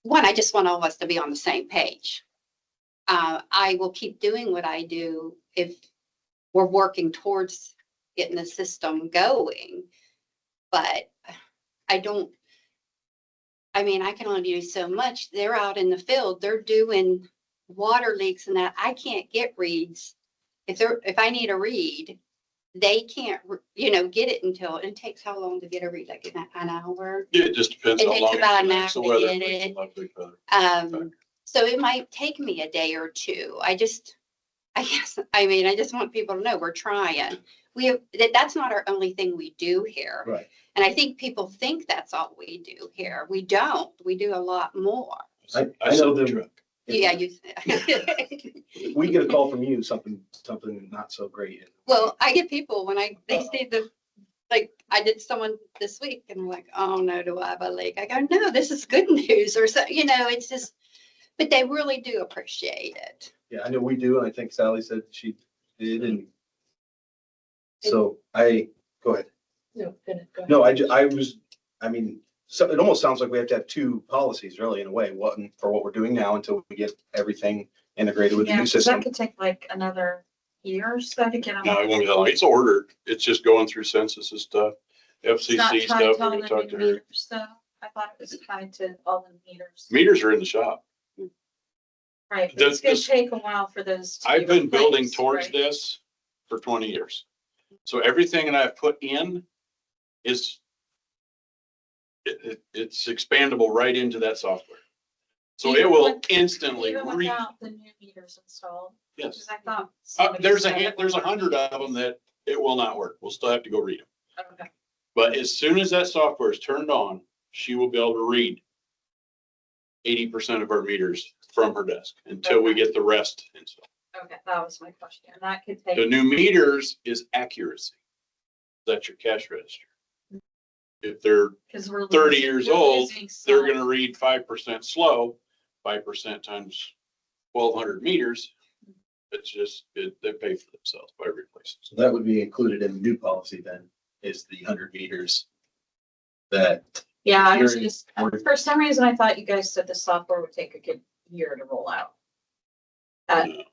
One, I just want all of us to be on the same page. I will keep doing what I do if we're working towards getting the system going. But I don't, I mean, I can only do so much. They're out in the field, they're doing water leaks and that. I can't get reads. If I need a read, they can't, get it until, it takes how long to get a read? Like an hour? Yeah, it just depends It how takes long. about an makes the hour to weather, get makes it. the lovely weather. So it might take me a day or two. I guess, I just want people to know we're trying. That's not our only thing we do here. Right. And I think people think that's all we do here. We don't. We do a lot more. I I know saw the them. truck. Yeah, you. If we get a call from you, something not so great. Well, I get people when they see I did someone this week and they're like, oh no, do I have a leak? I go, no, this is good news or so, it's just, but they really do appreciate it. Yeah, I know we do, and I think Sally said she did, and so go ahead. No, go ahead. No, I mean, so it almost sounds like we have to have two policies really in a way, one for what we're doing now until we get everything integrated with the Yeah, new 'cause system. that could take like another year or so to get them. No, it won't be that long. It's ordered. It's just going through census and stuff, It's not FCC tied stuff. to all We're the gonna talk to new her. meters, though. I thought it was tied to all the meters. Meters are in the shop. Right, but The- it's gonna the- take a while for those. to be I've been building replaced, towards right? this for 20 years. So everything that I've put in is it's expandable right into that software. So it Even will with- instantly Even read. without the new meters installed, Yes. because I thought. somebody There's said it there's would 100 work. of them that it will not work. We'll still have to go read them. Okay. But as soon as that software is turned on, she will be able to read 80% of our meters from her desk until we Okay. get the rest installed. Okay, that was my question. And that could take. The new meters is accuracy. That's your cash register. If they're Because we're 30 losing- years we're old, losing they're some. gonna read 5% slow, 5% times 1,200 meters. It's just, they pay for themselves by replacing. So that would be included in the new policy then, is the 100 meters that, Yeah, I was You're- just, for some reason, I thought you guys said the software would take a good year to roll out.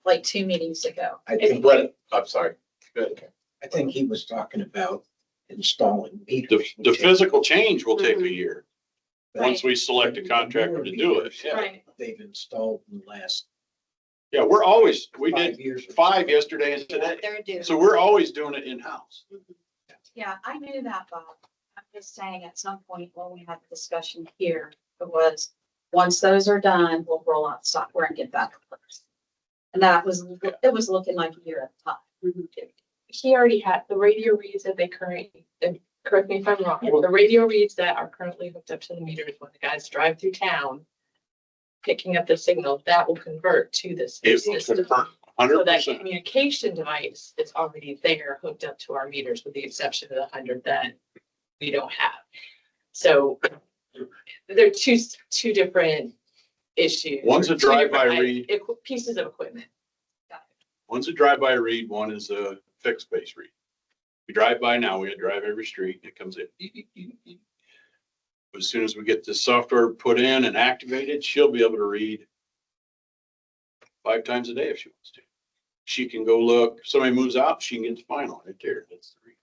Like 2 meetings ago. I think, I'm sorry. Good. I think he was talking about installing The, meters. the physical change will take a Mhm. year, once we select a contractor to do it. Yeah, Right. They've installed in the last yeah, we did 5 years. or 5 yesterday and today. They're due. So we're always doing it in-house. Yeah, I knew that, Bob. I'm just saying at some point when we had the discussion here, it was, once those are done, we'll roll out software and get that in place. And that was, it was looking like a year at the time. He already had the radio reads that they currently, and correct me if I'm wrong, the radio reads that are currently hooked up to the meters when the guys drive through town, picking up the signal, that will convert to this new It will system. confirm So that 100%. communication device is already there, hooked up to our meters, with the exception of the 100 that we don't have. So they're two different issues. One's a or two different drive-by read. Pieces of equipment. One's a drive-by read, one is a fixed base read. We drive by now, we gotta drive every street, it comes in. As soon as we get this software put in and activated, she'll be able to read 5 times a day if she wants to. She can go look, if somebody moves out, she can get the final right there. That's the read.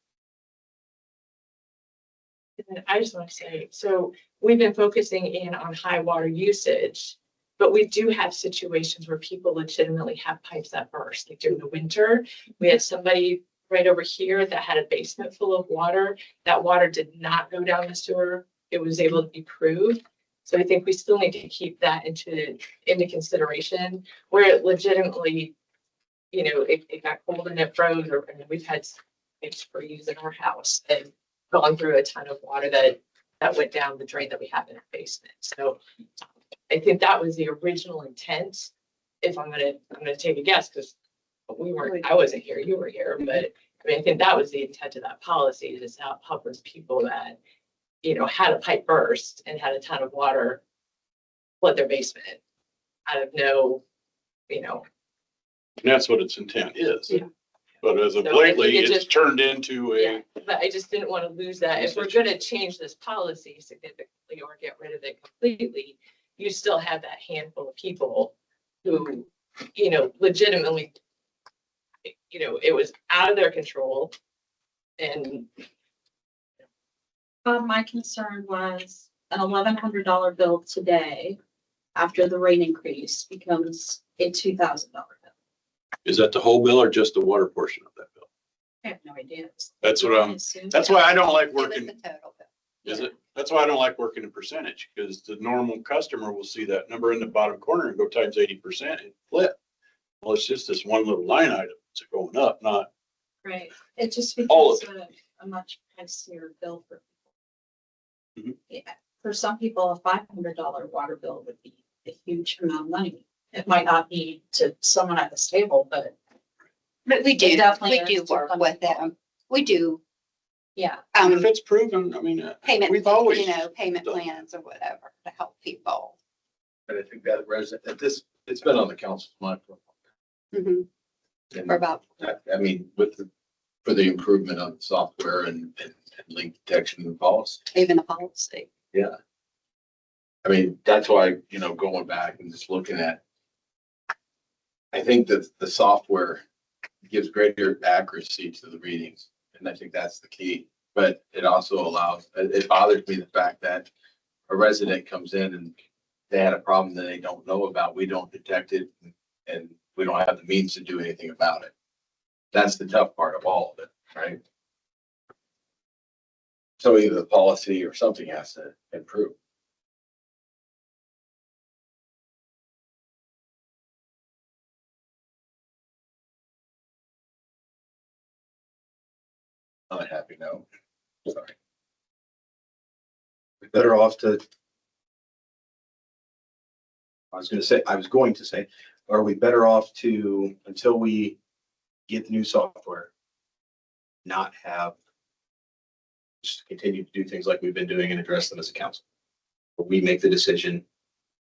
And I just want to say, so we've been focusing in on high water usage, but we do have situations where people legitimately have pipes that burst. Like during the winter, we had somebody right over here that had a basement full of water. That water did not go down the sewer. It was able to be proved. So I think we still need to keep that into consideration where it legitimately, it got cold and it froze, or and we've had it's freeze in our house and gone through a ton of water that went down the drain that we have in our basement. So I think that was the original intent. If I'm gonna take a guess, because I wasn't here, you were here, but I mean, I think that was the intent of that policy, is to help those people that, had a pipe burst and had a ton of water flood their basement out of no, And that's what its intent is. Yeah. But as of So I think lately, it it's just- turned into yeah, a, but I just didn't want to lose that. If we're gonna change this policy significantly or get rid of it completely, you still have that handful of people who, legitimately, it was out of their control. And My concern was an $1,100 bill today after the rate increase becomes a $2,000 bill. is that the whole bill or just the water portion of that bill? I have no idea. That's what I'm, Assume. that's why I don't like It was working. the total bill. Is it? That's why I don't like working in percentage, because the normal customer will see that number in the bottom corner and go times 80% and flip. Well, it's just this one little line item. It's going up, not, Right, it just All of becomes a much pricier bill for people. Mhm. Yeah, for some people, a $500 water bill would be a huge amount of money. It might not be to someone at this table, but But we do, definitely we do is to work some with people. them. We do, yeah, and if it's proven, I mean, payment, we've always. payment done plans or whatever to help people. But I think that resident, it's been on the council's mind for a Mhm. while. For about, I mean, for the improvement on software and link detection and policy. even the policy. Yeah. I mean, that's why, going back and just looking at, I think that the software gives greater accuracy to the readings. And I think that's the key, but it also allows, it bothers me the fact that a resident comes in and they had a problem that they don't know about. We don't detect it and we don't have the means to do anything about it. That's the tough part of all of it, right? So either the policy or something has to improve. On a happy note, sorry. We're better off to. I was going to say, are we better off to, until we get the new software, not have, just continue to do things like we've been doing and address them as a council? But we make the decision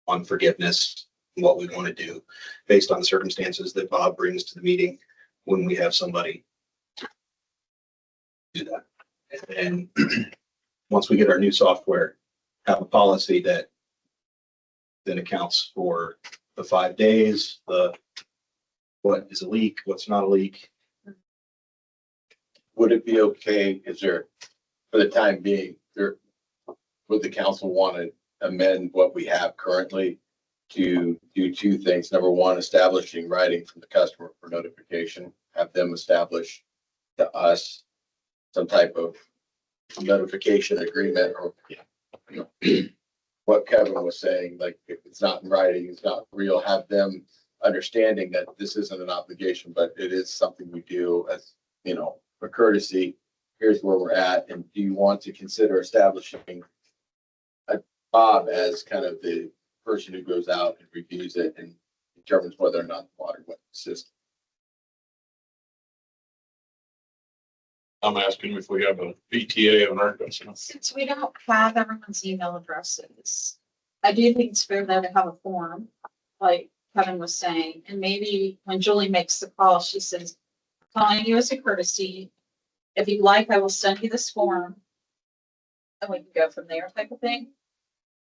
on forgiveness, what we want to do based on the circumstances that Bob brings to the meeting when we have somebody do that. And then once we get our new software, have a policy that then accounts for the 5 days, what is a leak, what's not a leak. Would it be okay, for the time being, would the council want to amend what we have currently to do two things? Number one, establishing writing from the customer for notification, have them establish to us some type of notification agreement or, what Kevin was saying, like if it's not in writing, it's not real, have them understanding that this isn't an obligation, but it is something we do as, for courtesy. Here's where we're at. And do you want to consider establishing Bob as kind of the person who goes out and reviews it and determines whether or not the water went in the system? I'm asking if we have a VTA on our customer. since we don't have everyone's email addresses, I do think it's fair though to have a form, like Kevin was saying, and maybe when Julie makes the call, she says, calling you as a courtesy. If you'd like, I will send you this form. And we can go from there type of thing.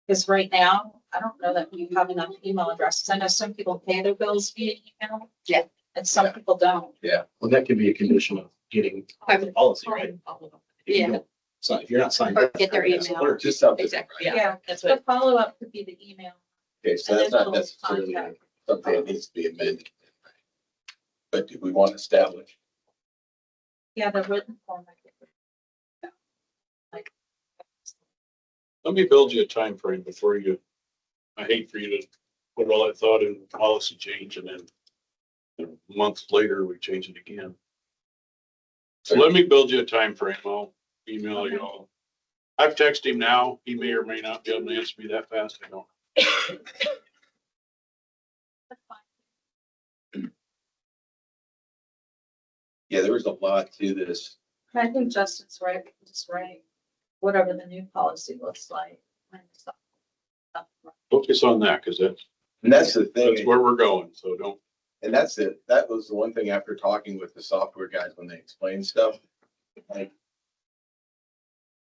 Because right now, I don't know that we have enough email addresses. I know some people pay their bills via email. Yeah. And some people don't. Well, that could be a condition of getting the policy, right? If you Yeah. don't sign- if you're not signed. Or up get their for it, that's email. alert. Just something. Exactly, right? yeah, that's The what, follow-up could be the email. Okay, so And that's then not we'll necessarily contact. something that needs to be amended. But do we want to establish? Yeah, the written form. I think. Like. Let me build you a time frame before you, I hate for you to put all that thought in policy change and then months later, we change it again. So let me build you a time frame. I'll email you all. I've texted him now. He may or may not be able to answer me that fast. I don't. That's fine. Yeah, there was a lot to this. I think Justin's right, just right, whatever the new policy looks like. Focus on that, because And that's the that's thing. where we're going, so don't. And that's it. That was the one thing after talking with the software guys when they explain stuff. Like,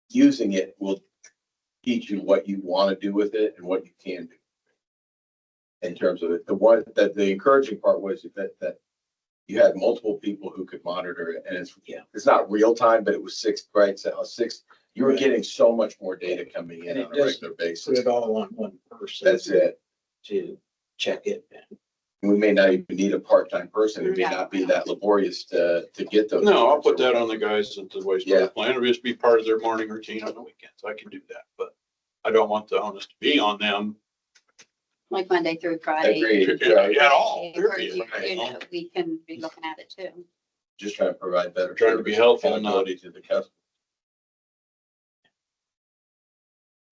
using it will teach you what you want to do with it and what you can do. In terms of it, the encouraging part was that you had multiple people who could monitor it, and it's not real time, but it was six, right? So you were getting so much more data coming in And on it a does regular Put basis. it all on one person. That's it. To check it. We may not even need a part-time person. It may not be that laborious to get those. No, I'll put that on the guys at the Yeah. wastewater plant. It'll just be part of their morning routine on the weekends. I can do that, but I don't want the onus to be on them Like Monday through Friday. Agreed. at all, Or period. you know, we can be looking at it too. Just trying to provide better. Trying to be service, helpful, not- accountability to the customer.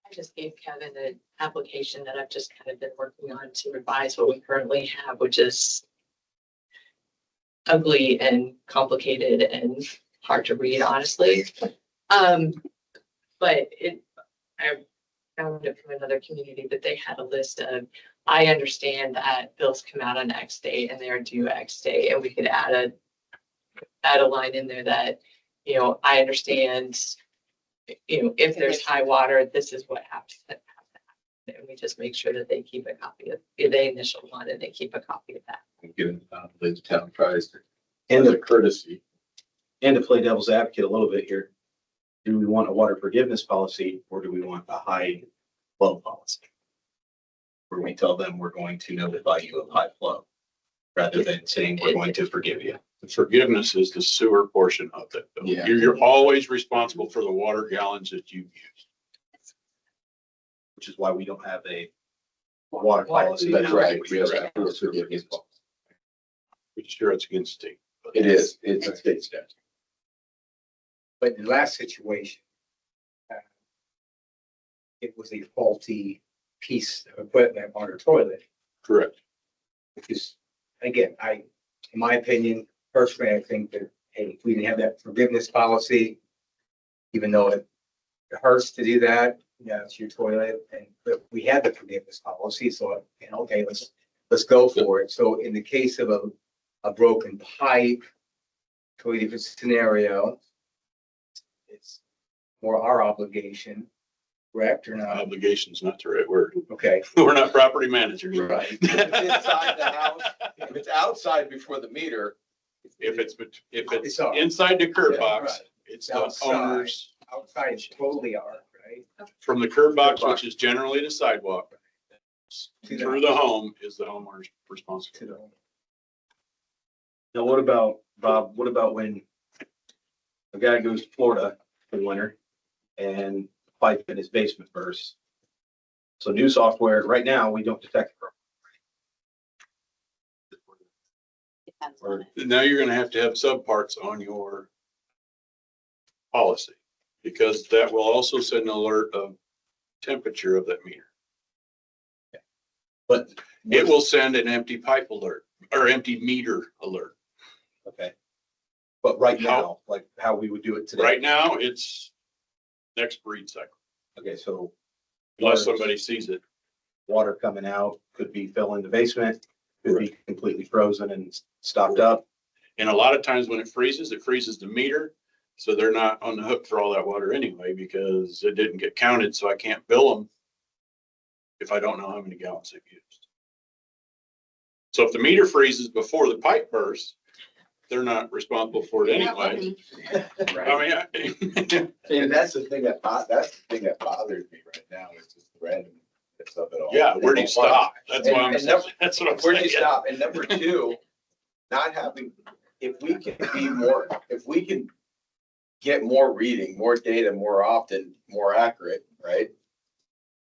I just gave Kevin an application that I've just kind of been working on to revise what we currently have, which is ugly and complicated and hard to read, honestly. But I found it from another community that they had a list of, I understand that bills come out on X date and they are due X date, and we could add a line in there that, you know, I understand, you know, if there's high water, this is what has to happen. And we just make sure that they keep a copy of, the initial one, and they keep a copy of that. Given the town tries to, And as a the courtesy. And to play devil's advocate a little bit here, do we want a water forgiveness policy or do we want a high flow policy? Where we tell them we're going to notify you of high flow rather than saying we're going to forgive you. Forgiveness is the sewer portion of it. Yeah. You're always responsible for the water gallons that you use. Which is why we don't have a water policy. That's right. We have a forgiveness policy. Pretty sure it's against state. but- It is. It's a state statute. But in the last situation, it was a faulty piece of equipment on her toilet, Correct. because again, in my opinion, personally, I think that, hey, if we didn't have that forgiveness policy, even though it hurts to do that, yeah, it's your toilet, but we had the forgiveness policy, so, okay, let's go for it. So in the case of a broken pipe, totally different scenario, it's more our obligation, correct or not? Obligation's not the right word. Okay. We're not property managers. Right. If it's inside the house, if it's outside before the meter. If it's It's ours. inside the curb Yeah, box, right. it's the Outside. owner's, Outside is totally ours, right? from the curb box, Curb box. which is generally the sidewalk, To through the home is the homeowner's responsibility. To the Now, what about, Bob, what about when a guy goes to Florida in winter and the pipe in his basement bursts? So new software, right now, we don't detect it. Depends on it. Now you're gonna have to have subparts on your policy, because that will also send an alert of temperature of that meter. But It will send an empty pipe alert or empty meter alert. okay. But right now, like how we would do it today. Right now, it's next breed cycle, Okay, so unless somebody sees it. water coming out could be filling the basement, could be completely frozen and stopped up. And a lot of times when it freezes the meter. So they're not on the hook for all that water anyway, because it didn't get counted, so I can't bill them if I don't know how many gallons they've used. So if the meter freezes before the pipe bursts, they're not responsible for it anyway. I mean, And that's the thing that bothers me right now is just the randomness of it all. yeah, where do you stop? That's why And number- that's what I'm Where do you saying. stop? And number two, not having, if we can get more reading, more data, more often, more accurate, right?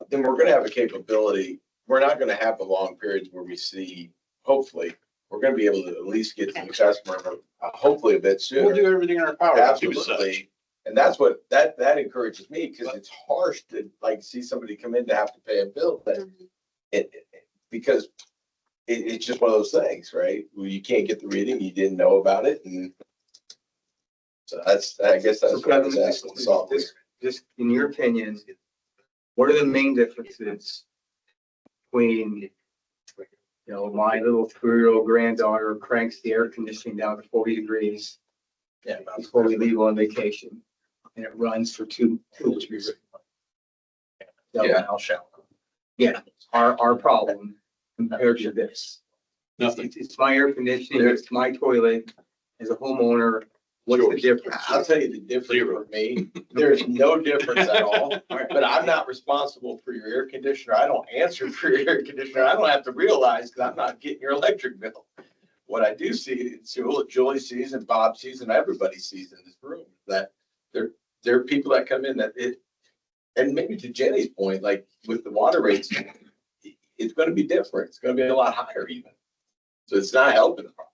Then we're gonna have a capability. We're not gonna have the long periods where we see, hopefully, we're gonna be able to at least get to the customer, hopefully a bit We'll do sooner. everything in our power to do such. Absolutely. And that's what, that encourages me, because it's harsh to like see somebody come in to have to pay a bill, but because it's just one of those things, right? Where you can't get the reading, you didn't know about it, and So I guess that's So what Kevin, this excellent software. just in your opinion, what are the main differences between, my little 3-year-old granddaughter cranks the air conditioning down to 40 degrees Yeah. before we leave on vacation, and it runs for two weeks. Yeah. I'll shout. Our problem compared to this. Nothing. It's my air conditioning, it's my toilet. As a homeowner, what's the difference? I'll tell you the difference Zero. for me. There's no difference at all, but I'm not responsible for your air conditioner. I don't answer for your air conditioner. I don't have to realize because I'm not getting your electric bill. What I do see, Julie sees and Bob sees and everybody sees in this room, that there are people that come in that and maybe to Jenny's point, like with the water rates, it's gonna be different. It's gonna be a lot higher even. So it's not helping the problem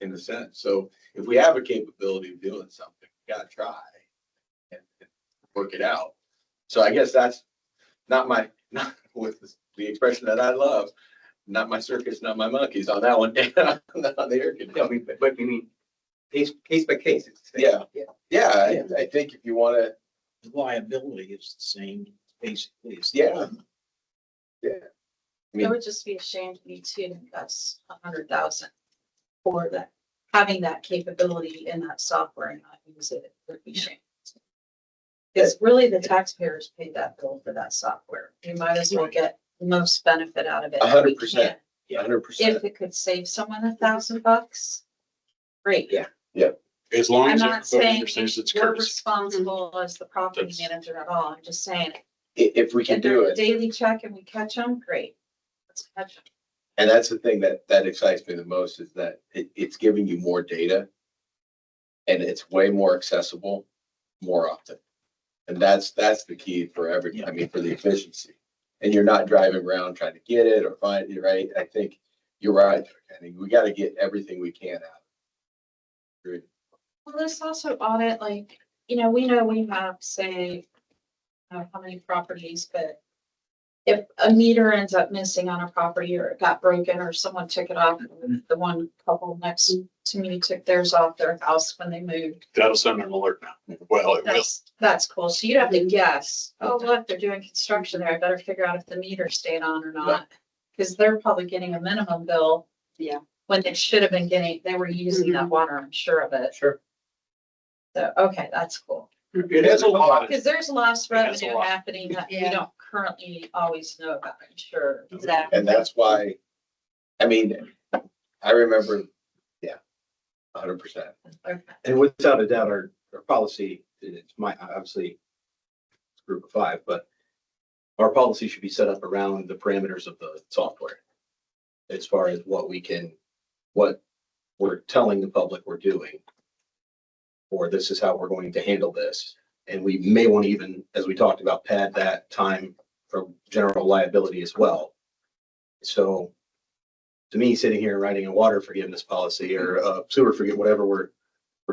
in a sense. So if we have a capability of doing something, we gotta try and work it out. So I guess that's not with the expression that I love, not my circus, not my monkeys on that one, Dan, on the air conditioning. But I mean, case by case, it's the same. Yeah, I think if you wanna, The liability is the same, basically. as the Yeah. one. It would just be a shame to me to invest 100,000 for that, having that capability in that software and not use it. It would be shame. Because really the taxpayers paid that bill for that software. You might as well get the most benefit out of it. that we 100%. can. 100%. If it could save someone $1,000, great. As long I'm as not everybody saying understands it's we're courtesy. responsible as the property That's- manager at all. I'm just saying, If we can if do they're a it. daily check and we catch them, great. Let's catch them. And that's the thing that excites me the most is that it's giving you more data. And it's way more accessible more often. And that's the key for everything. I mean, for the efficiency. And you're not driving around trying to get it or find it, right? I think you're right. I mean, we got to get everything we can out. Agreed. Well, let's also audit, like, we know we have, say, I don't know how many properties, but if a meter ends up missing on a property or it got broken or someone took it off, the one couple next to me took theirs off their house when they moved. That'll send an alert now. Well, it will. That's cool. So you'd have to guess, oh, look, they're doing construction there. I better figure out if the meter stayed on or not. Because they're probably getting a minimum bill. Yeah. When they should have been they were using that water, I'm sure of it. Sure. So, okay, that's cool. It has a lot. Because there's lost It has a revenue lot. happening that we Yeah. don't currently always know about, I'm sure. Exactly. And that's why, I mean, I remember, 100%. Okay. And without a doubt, our policy, it's obviously it's a group of 5, but our policy should be set up around the parameters of the software. As far as what we're telling the public we're doing. Or this is how we're going to handle this. And we may want to even, as we talked about, pad that time from general liability as well. So to me, sitting here writing a water forgiveness policy or a sewer whatever we're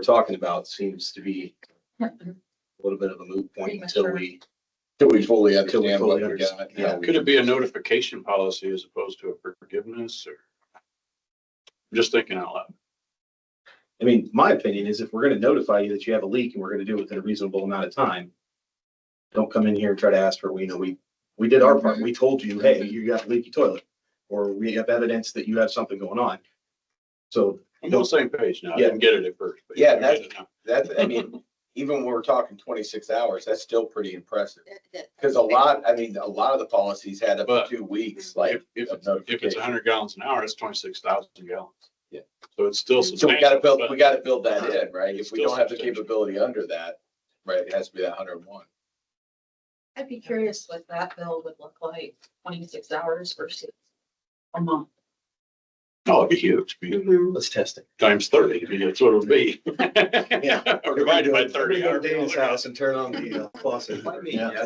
talking about seems to be a little bit of a moot point until we, Till we fully Till we understand fully what we got. understand, yeah. Could it be a notification policy as opposed to a forgiveness or? I'm just thinking out loud. I mean, my opinion is if we're gonna notify you that you have a leak and we're gonna do it within a reasonable amount of time, don't come in here and try to ask for, we did our part. We told you, hey, you got a leaky toilet, or we have evidence that you have something going on. So, I'm on the same page now. I Yeah. didn't get it at first. but Yeah, I get it now. That's, I mean, even when we're talking 26 hours, that's still pretty impressive. That- Because a lot of the policies had up to But 2 weeks, like. If of it's notification. 100 gallons an hour, it's 26,000 gallons. Yeah. So it's still So we substantial. gotta build that in, right? If we Still don't have the substantial. capability under that, right, it has to be that 101. I'd be curious what that bill would look like, 26 hours versus a month. Oh, it'd be huge. It'd be let's test it. times 30. I mean, that's what it would be. Yeah. Or divided by 30. Go to Dana's house and turn on the faucet. Yeah.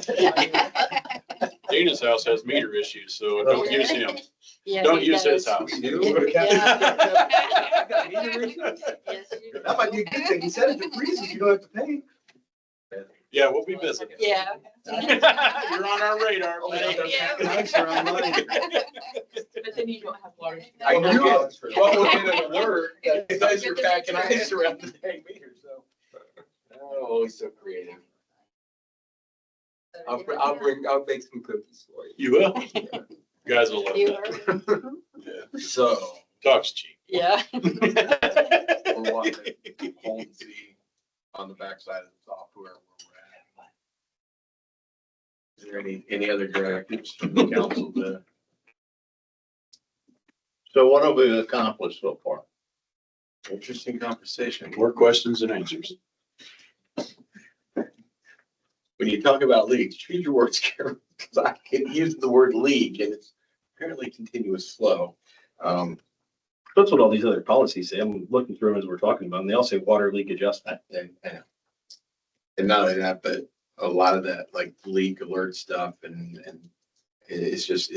Dana's house has meter issues, so don't use him. Yeah, Don't he use his does. house. Yes, you- That might be a good thing. He said if it freezes, you don't have to pay. Yeah, we'll be visiting. Yeah. You're on our radar, buddy. Yeah. Thanks for online. But then you don't have water. I knew it. Well, Well, we'll get an alert that says you're packing ice around the dang meter, so. always so creative. I'll make some cookies for you. You will? Guys will love You that. were, Yeah. So Talks cheap. yeah. we're wanting to hold and see on the backside of the software where we're at. Is there any other directives from the council to? So what have we accomplished so far? Interesting conversation. More questions than answers. When you talk about leagues, choose your words carefully, because I can use the word league and it's apparently continuous flow. That's what all these other policies say. I'm looking through them as we're talking about them. They all say water leak adjustment. And not only that, but a lot of that like leak alert stuff and it's just,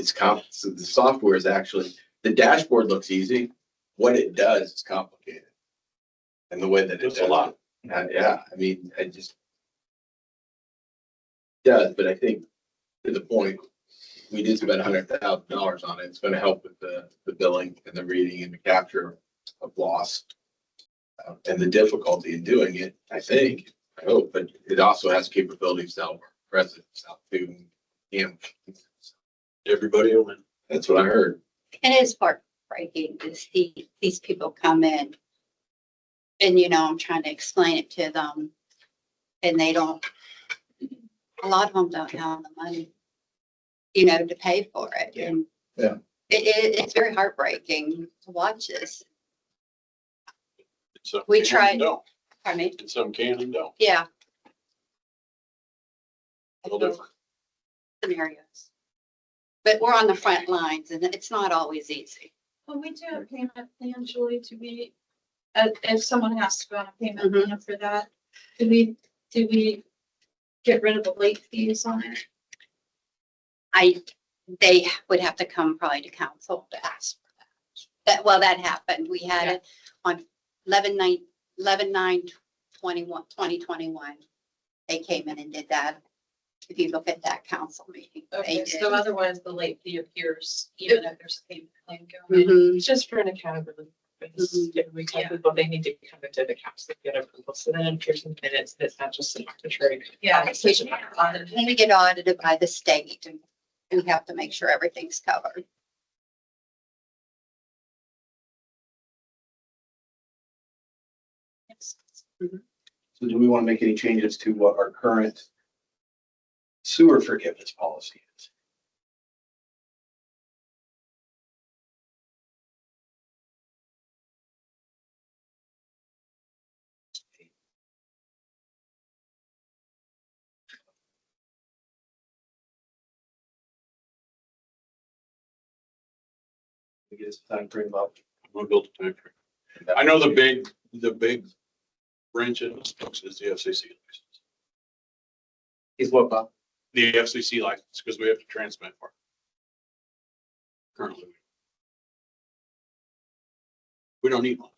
so the software is actually, the dashboard looks easy. What it does is complicated. And the way that it It's does a lot. it, yeah, I mean, I just does, but I think to the point, we did spend $100,000 on it. It's going to help with the billing and the reading and the capture of loss. And the difficulty in doing it, I think, I hope, but it also has capabilities to help residents out too. Yeah, Everybody will win. that's what I heard. And it is heartbreaking to see these people come in. And, you know, I'm trying to explain it to them. And they don't, a lot of them don't have the money, you know, to pay for it. Yeah. And Yeah. it's very heartbreaking to watch this. Some We can tried- and don't. Pardon me? And some can and don't. Yeah. A little different. Scenarios. But we're on the front lines and it's not always easy. When we do a payment plan, Julie, to be, if someone has to go on a payment Mhm. plan for that, do we get rid of the late fees on it? They would have to come probably to council to ask for that. That happened. We had it on 11/9/2021. They came in and did that. If you look at that council meeting. they Okay, did. so otherwise the late fee appears even if there's a payment plan going. Mhm. It's just for an accountability. purpose. If we tell Yeah. people they need to come into the council to get approval, so then it appears in the minutes, and it's not just an arbitrary. Yeah. conversation. And then we get audited by the state and we have to make sure everything's covered. So do we want to make any changes to what our current sewer forgiveness policy is? We get some time frame up. I'm gonna build a time frame. I know the big wrench in this folks is the FCC license. Is what, Bob? The FCC license, because we have to transmit for it. Currently. We don't need one.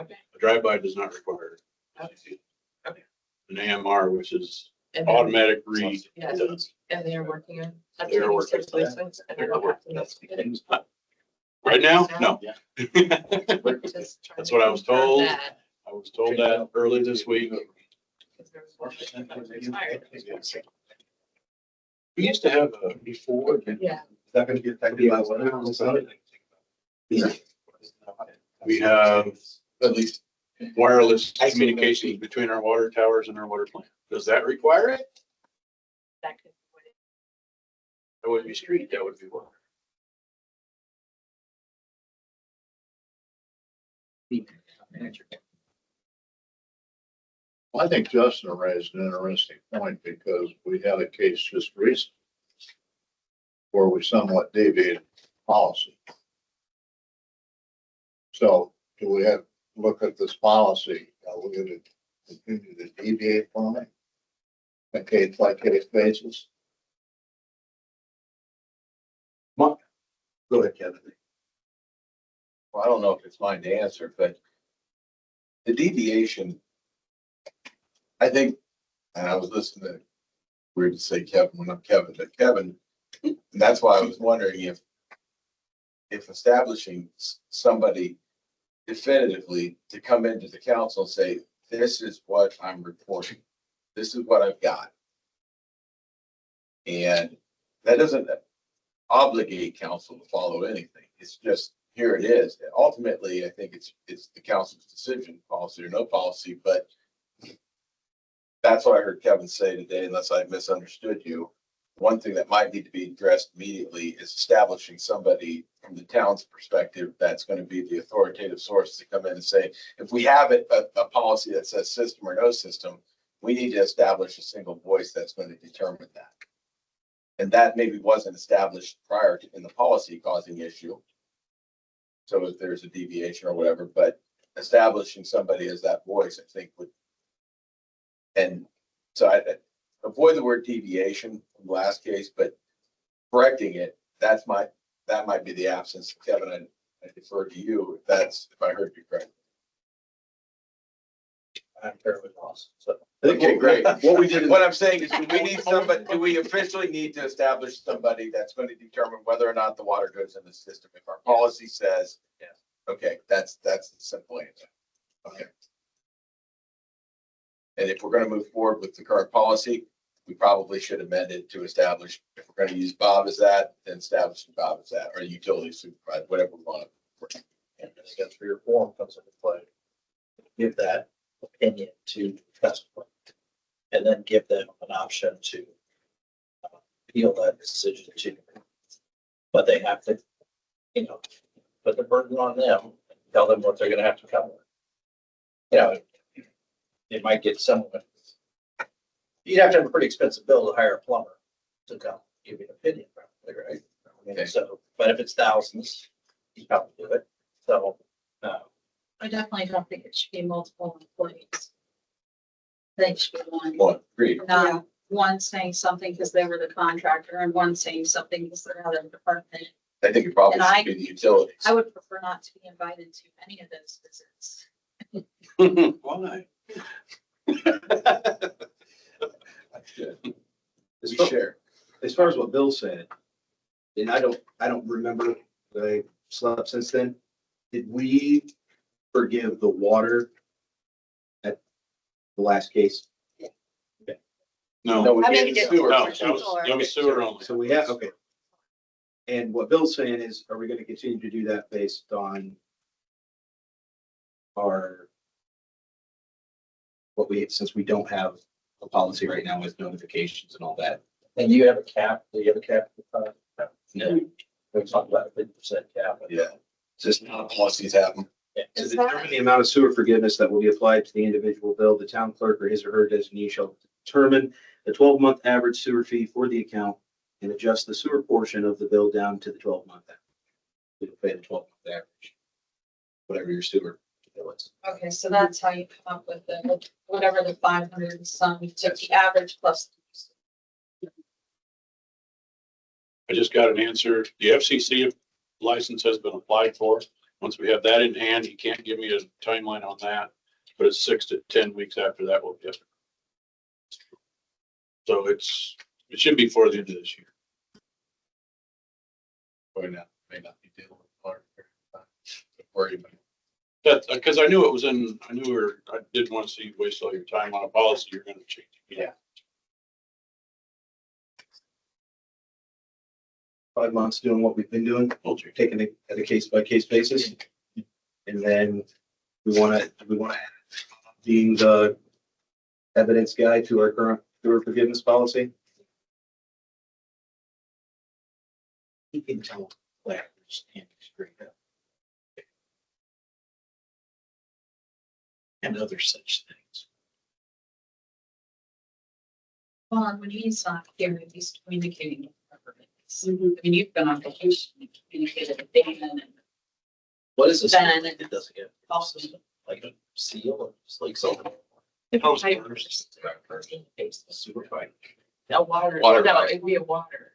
Okay. A drive-by does not require it. Okay. Okay. An AMR, which is And then- automatic read. Yes. does. And they are working on. They are working on that. License, and I will have to investigate it. Right now, no. Just trying That's to what I was confirm told. that, I was told that early this week. because there was one that was expired. We used to have a before. Yeah. Is that going to get affected by what? We have At least, wireless communications between our water towers and our water plant. Does that require it? That could. That wouldn't be street, that would be water. I think Justin raised an interesting point because we had a case just recently where we somewhat deviated policy. So do we have, look at this policy, are we going to continue to deviate from it? A case by case basis? go ahead, Kevin. Well, I don't know if it's mine to answer, but the deviation, I think, and I was listening to, weird to say Kevin when I'm Kevin, but Kevin, that's why I was wondering if establishing somebody definitively to come into the council and say, this is what I'm reporting. this is what I've got. And that doesn't obligate council to follow anything. It's just, here it is. And ultimately, I think it's the council's decision, policy or no policy, but that's what I heard Kevin say today, unless I misunderstood you. One thing that might need to be addressed immediately is establishing somebody from the town's perspective that's going to be the authoritative source to come in and say, if we have a policy that says system or no system, we need to establish a single voice that's going to determine that. And that maybe wasn't established prior to in the policy causing issue. So if there's a deviation or whatever, but establishing somebody as that voice, I think would. And so I avoid the word deviation from the last case, but correcting it, that might be the absence. Kevin, I defer to you if I heard you correctly. I'm fairly lost, so. Okay, great. What we did is- What I'm saying is, do we officially need to establish somebody that's going to determine whether or not the water goes in the system? If our policy says, Yes. Okay, that's the simple answer. Okay. And if we're going to move forward with the current policy, we probably should amend it to establish, if we're going to use Bob as that, then establishing Bob as that, or utility supervisor, whatever we want. And I guess for your form comes into play. Give that opinion to customer. And then give them an option to appeal that decision to. But they have to, put the burden on them, and tell them what they're gonna have to cover. It might get someone. You'd have to have a pretty expensive bill to hire a plumber to come give you an opinion, probably, right? Okay. So, but if it's thousands, you probably do it. So, I definitely don't think it should be multiple employees. I think it should be one, Well, agreed. not one saying something because they were the contractor and one saying something because they're out of the department. I think it probably And I- should be the utilities. I would prefer not to be invited to any of those visits. Why? That's good. As We far- share. as far as what Bill said, and I don't remember, I slept since then. Did we forgive the water at the last case? No, No, we I gave mean, the it- sewer. no, that was sewer only. So we have, okay. And what Bill's saying is, are we gonna continue to do that based on our since we don't have a policy right now with notifications and all that? and you have a cap, do you have a cap? No. We talked about a 50% cap. Yeah. Just not policies happen. Yeah. To determine the amount of sewer forgiveness that will be applied to the individual bill, the town clerk or his or her designee shall determine the 12-month average sewer fee for the account and adjust the sewer portion of the bill down to the 12-month. You'll pay the 12-month average, whatever your sewer bill is. Okay, so that's how you come up with the, whatever the 500 and some, you took the average plus. I just got an answer. The FCC license has been applied for. Once we have that in hand, he can't give me a timeline on that, but it's 6 to 10 weeks after that will get. So it should be before the end of this year. May not be dealing with Clark. Worry about it. That, because I knew I didn't want to see you waste all your time on a policy you're gonna change. Yeah. 5 months doing what we've been doing, taking it at a case by case basis. And then we want to being the evidence guy to our current sewer forgiveness policy. You can tell Larry's standing straight up. And other such things. Well, and when he's not here, he's communicating with government. I mean, you've been on vacation, you communicated with Dan and What is this? Ben. It doesn't get also. like a seal or just like so. Sewer pipe. No water, Water no, pipe. it'd be a water.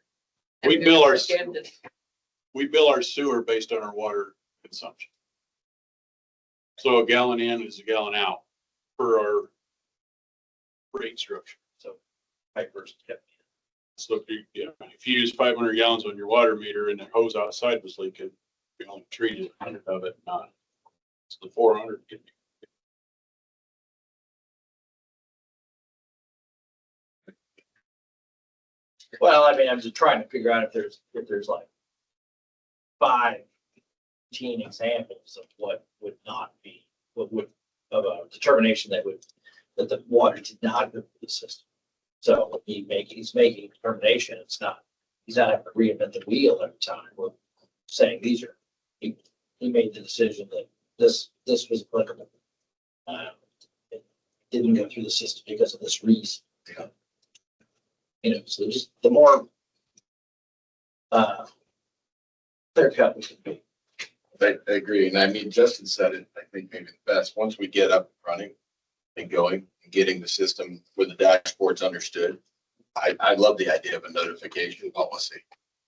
We And bill our- it's forgiveness. We bill our sewer based on our water consumption. So a gallon in is a gallon out per our rate structure. So pipe versus kept. So if you use 500 gallons on your water meter and the hose outside was leaking, you only treated 100 of it, not. So the 400 can be Well, I mean, I'm just trying to figure out if there's like 15 examples of what would not be, what would, of a determination that the water did not go through the system. So he's making a determination. He's not having to reinvent the wheel every time. We're saying he made the decision that this was applicable. It didn't go through the system because of this reason. So just the more clear cut we can be. I agree. And I mean, Justin said it, I think maybe the best, once we get up and running and going and getting the system where the dashboard's understood. I love the idea of a notification policy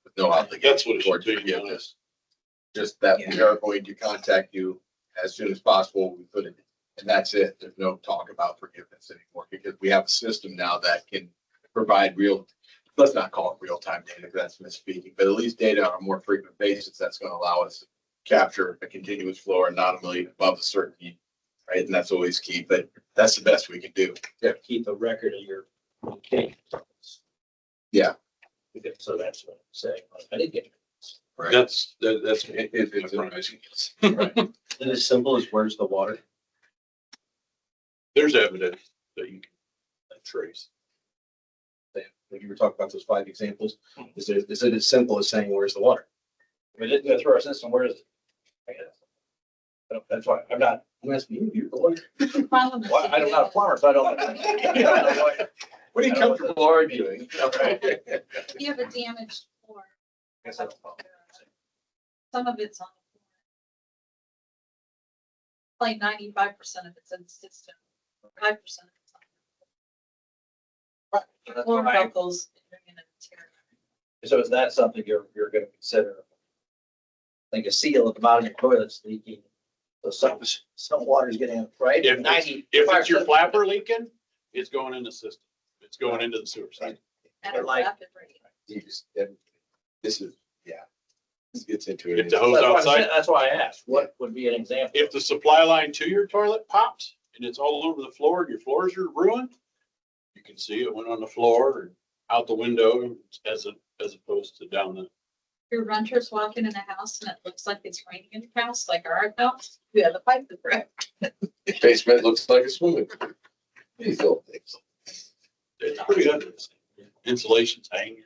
with no obligation. That's what it towards should be, forgiveness. Just that we are going to contact you as soon as possible. We put it, and that's it. There's no talk about forgiveness anymore because we have a system now that can provide let's not call it real-time data, because that's misspeaking, but at least data on a more frequent basis that's going to allow us to capture a continuous flow or anomaly above a certain heat, right? And that's always key, but that's the best we can do. You have to keep a record of your case. Yeah. So that's what I'm saying. I did get it. Right. That's It's right. Is it as simple as where's the water? There's evidence that you can trace. Like you were talking about those 5 examples. Is it as simple as saying where's the water? We didn't go through our system. Where is it? I guess. That's why I'm not. I'm asking you, you're the lawyer. Well, I'm not a plumber, so I don't. What are you comfortable arguing? You have a damaged floor. Guess I don't know. Some of it's on the floor. Like 95% of it's in the system. 5% of it's on the That's floor. why- Buckles. So is that something you're gonna consider? Like a seal at the bottom of your toilet's leaking, so some water's getting in, right? If it's your flapper leaking, it's going in the system. It's going into the sewer side. And it's like- rapid rate. This gets into it. If the hose outside, That's why I asked, what would be an example? if the supply line to your toilet pops and it's all over the floor and your floors are ruined, you can see it went on the floor and out the window as opposed to down the. Your renters walking in a house and it looks like it's raining in the house, like our house, we have the pipe to break. Basement looks like a swimming pool. These old things. It's pretty good. Insulation's hanging.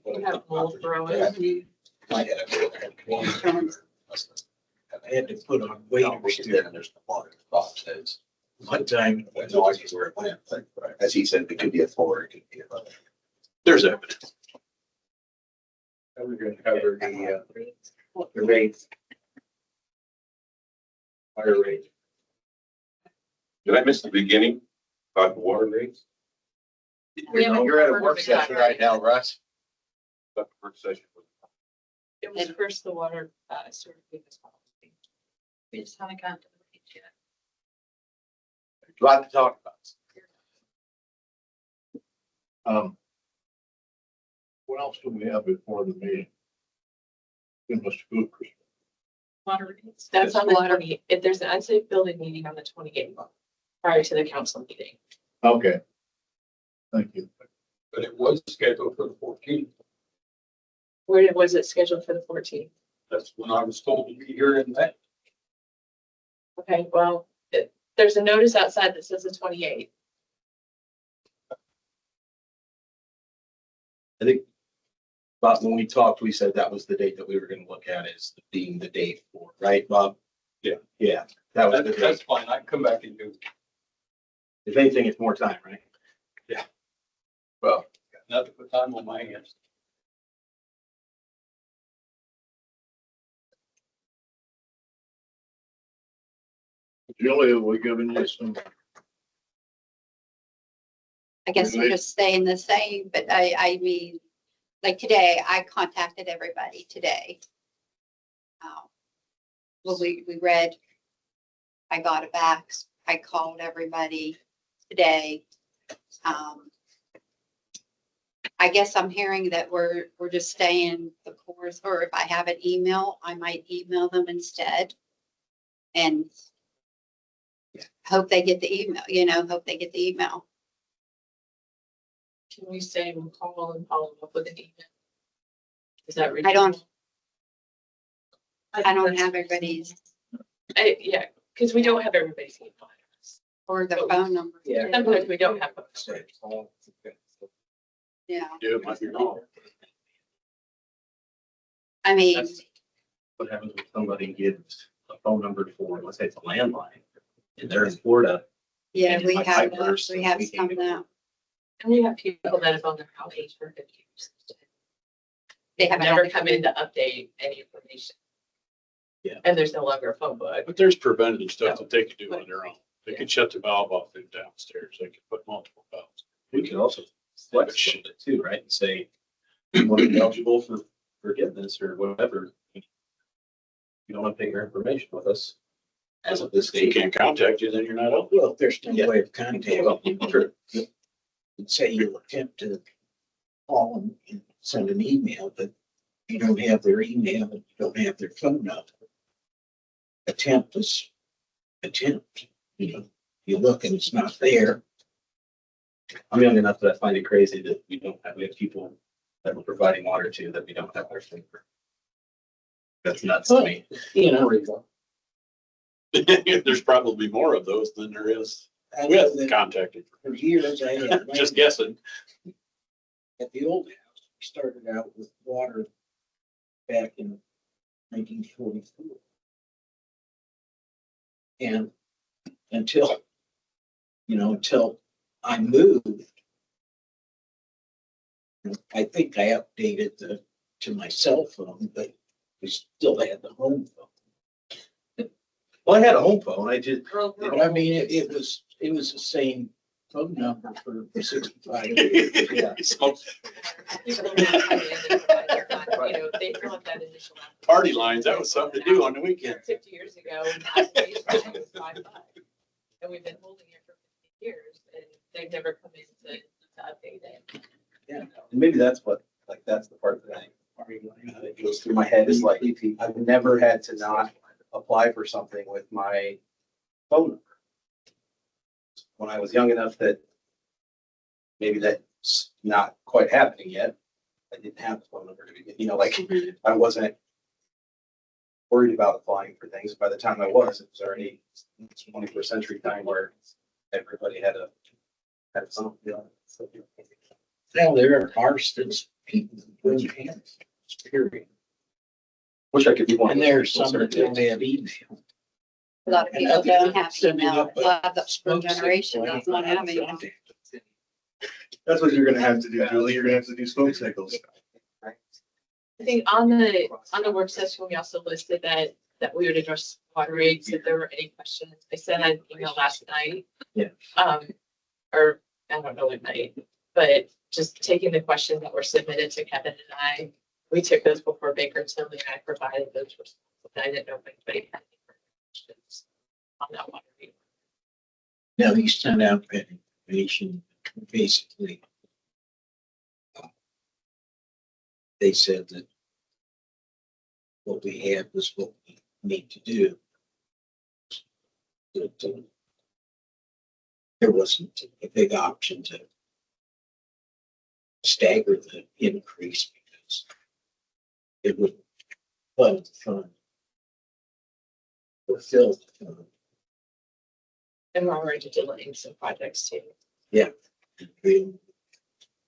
We have mold growing. I had to put on waders to There's the water. Bob says. one time. No idea where it went. As he said, it could be a floor, it could be a. There's evidence. We're going to cover the rates. Higher rate. Did I miss the beginning about the water rates? We haven't You're at a covered work it session yet. right now, Russ. That the first session. It was first the water, sort of biggest policy. We just haven't gotten to the page yet. A lot to talk about. What else do we have before the meeting? Give us food. Water rates. That's on the 20, if there's an unsafe building meeting on the 28th, prior to the council meeting. Okay. Thank you. But it was scheduled for the 14th. Was it scheduled for the 14th? That's when I was told to be here in May. Okay, well, there's a notice outside that says the 28th. I think, Bob, when we talked, we said that was the date that we were going to look at as being the date for, right, Bob? Yeah. Yeah, that was the That's date. fine. I can come back and do. If anything, it's more time, right? Well, got nothing but time on my hands. Julia, we giving you some, I guess we're just staying the same, but I mean, like today, I contacted everybody today. Well, we read, I got it back, I called everybody today. I guess I'm hearing that we're just staying the course, or if I have an email, I might email them instead. And hope they get the email, hope they get the email. Can we say we'll call and follow up with an email? Is that? I don't- reasonable? I don't have everybody's Yeah, because we don't have everybody's email address. or the phone number. Yeah. Sometimes we don't have. folks. Yeah, Yeah, it might be wrong. I mean, That's what happens when somebody gives a phone number for, let's say it's a landline, and they're in Florida. yeah, and we my have, pipe bursts, we have we some can't- now. And we have people that have owned their house for 50 years. They haven't Never had to come in to update any information. Yeah. And there's no longer a phone book. But there's preventative stuff that they could do on their own. They could shut the valve off in downstairs. They could put multiple valves. We could also flex a little bit too, right? And say, you want to be eligible for forgiveness or whatever. You don't want to take your information with us as of this If you date. can't contact you, then you're not open. Well, if there's no Yeah. way of contacting, Well, sure. and say you attempt to call and send an email, but you don't have their email, and you don't have their phone number. Attempt is attempt, you know, you look and it's not there. I'm young enough that I find it crazy that we have people that we're providing water to that we don't have their phone number. That's nuts to me. You know, There's probably more of those than there is I know with that contacted. for years I had. Just guessing. At the old house, we started out with water back in 1944. And until I moved, I think I updated to my cell phone, but we still had the home phone. Well, I had a home phone. I just, But I mean, it was the same phone number for 65 years. yeah. People don't really come in and provide their con- you know, they fill out that initial. Party lines, that was something to do on the weekend. 50 years ago, and the application was $5. And we've been holding it for 50 years, and they've never come in to update it. And maybe that's that's the part that that goes through my head is like, I've never had to not apply for something with my phone number. When I was young enough that maybe that's not quite happening yet, I didn't have the phone number to begin, like I wasn't worried about applying for things. By the time I was, it was already 21st century time where everybody had something. Now there are still people who don't have it, period. Wish I could be one. And there are some that don't have email. A lot of people don't have email. A lot of the older generation does not have email. That's what you're gonna have to do, Julie. You're gonna have to do smoke signals. I think on the work session, we also listed that we would address water rates if there were any questions. I sent an email last night. Yeah. Or I don't know what night, but just taking the questions that were submitted to Kevin and I, we took those before Baker Tilly and I provided those responses. I didn't know if anybody had any questions on that water rate. Now you sent out that information, basically. They said that what we had was what we need to do. That, there wasn't a big option to stagger the increase because it would fund the fund. Fulfill the fund. And we're already delaying some projects too. We'll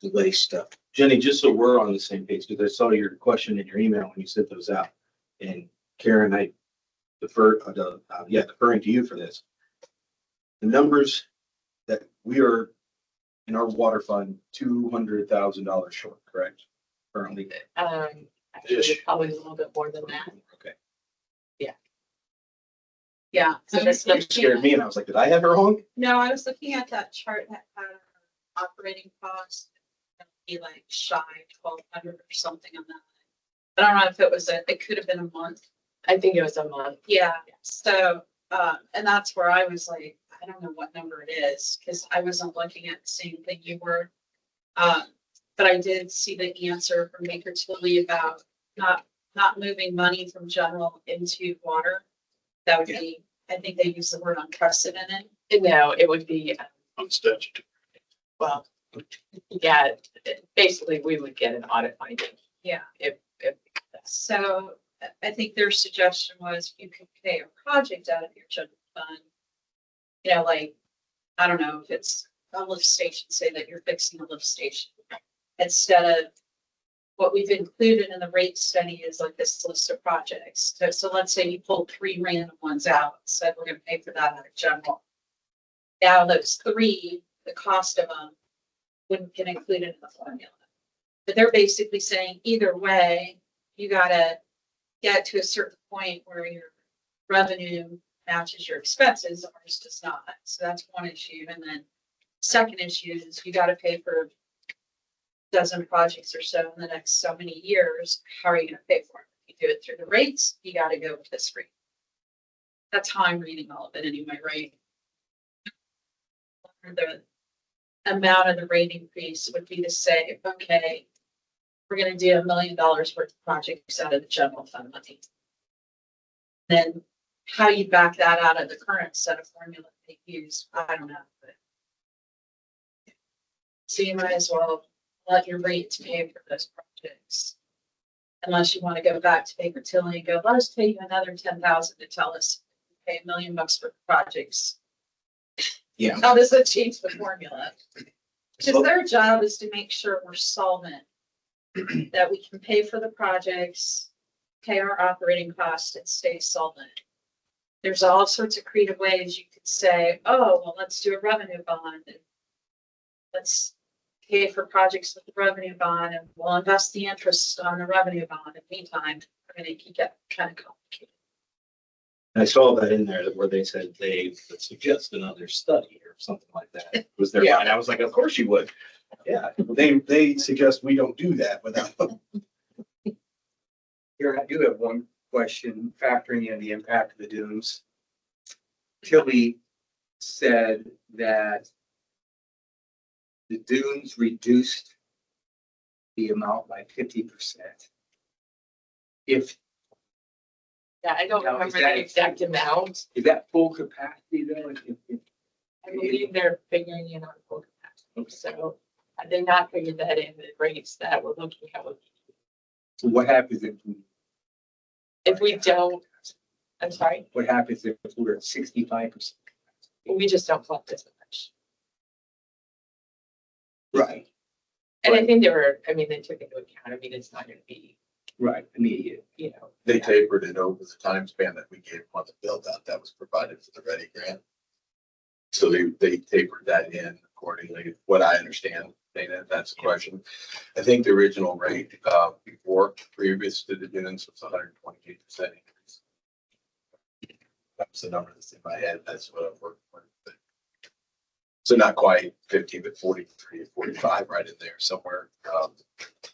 delay stuff. Jenny, just so we're on the same page, because I saw your question in your email when you sent those out. And Karen, I deferring to you for this. The numbers that we are in our water fund, $200,000 short, correct? Currently. Actually, Ish. probably a little bit more than that. Okay. Yeah. So That's this It scared me and I was like, did I have it wrong? No, I was looking at that chart that had our operating costs. It'd be like shy 1,200 or something on that. I don't know if it was it could have been a month. I think it was a month. Yeah, so, and that's where I was like, I don't know what number it is, because I wasn't looking at the same thing you were. But I did see the answer from Baker Tilly about not moving money from general into water. That would be, I think they use the word unprecedented. No, it would be, On statute. well, Yeah, basically, we would get an audit finding Yeah. if. So I think their suggestion was you could pay a project out of your general fund. You know, like, I don't know if it's a lift station, say that you're fixing a lift station. Instead of what we've included in the rate study is like this list of projects. So let's say you pulled 3 random ones out, said we're gonna pay for that out of general. Now those 3, the cost of them wouldn't get included in the formula. But they're basically saying either way, you gotta get to a certain point where your revenue matches your expenses, ours does not. So that's one issue. And then second issue is you gotta pay for a dozen projects or so in the next so many years. How are you gonna pay for it? If you do it through the rates, you gotta go with this rate. That's how I'm reading all of it anyway, right? The amount of the rate increase would be to say, okay, we're gonna do $1 million worth of projects out of the general fund money. Then how you back that out of the current set of formula they use, I don't know. But so you might as well let your rates pay for those projects. Unless you want to go back to Baker Tilly and go, let us pay you another 10,000 to tell us pay $1 million for projects. Yeah. How does that change the formula? Because their job is to make sure we're solvent, that we can pay for the projects, pay our operating costs and stay solvent. There's all sorts of creative ways you could say, oh, well, let's do a revenue bond and let's pay for projects with the revenue bond and we'll invest the interest on the revenue bond. In the meantime, we're going to keep it kind of complicated. I saw that in there where they said they would suggest another study or something like that. Was there? Yeah. And I was like, of course you would. Yeah, they suggest we don't do that without. Here, I do have one question, factoring in the impact of the dunes. Tilly said that the dunes reduced the amount by 50%. If, Yeah, I don't Now, remember is that- the exact amount. is that full capacity though? If- I believe they're figuring in on full capacity, so had they not figured that in, the rates that we're looking at would be. So what happens If we don't, I'm sorry, what happens if we're at 65%? we just don't collect as much. Right, And I think they were, I mean, they took into account, I mean, it's not gonna be, right, immediate. you know. They tapered it over the time span that we gave on the build out that was provided for the Ready Grant. So they tapered that in accordingly, what I understand, Dana, that's the question. I think the original rate, before, previous to the dunes was 128% increase. That's the number that's in my head, that's what I'm working with. So not quite 50, but 43, 45 right in there somewhere.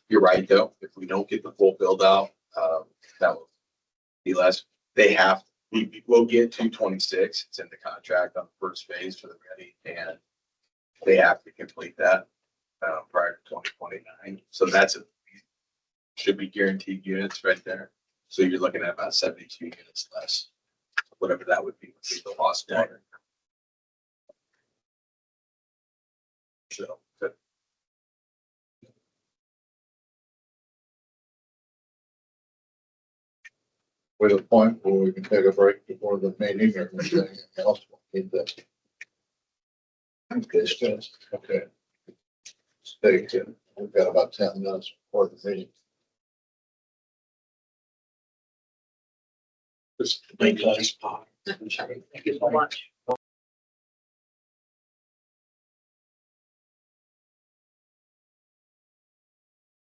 You're right, though, if we don't get the full build out, that will be less. They have, we will get to 26. It's in the contract on the first phase for the Ready, and they have to complete that prior to 2029. So that's should be guaranteed units right there. So you're looking at about 72 units less, whatever that would be the lost water. So, but We're at a point where we can take a break before the meeting or anything else. Keep that. Okay. Stay tuned. We've got about 10 minutes before the meeting. Just make us pop. Thank you so much.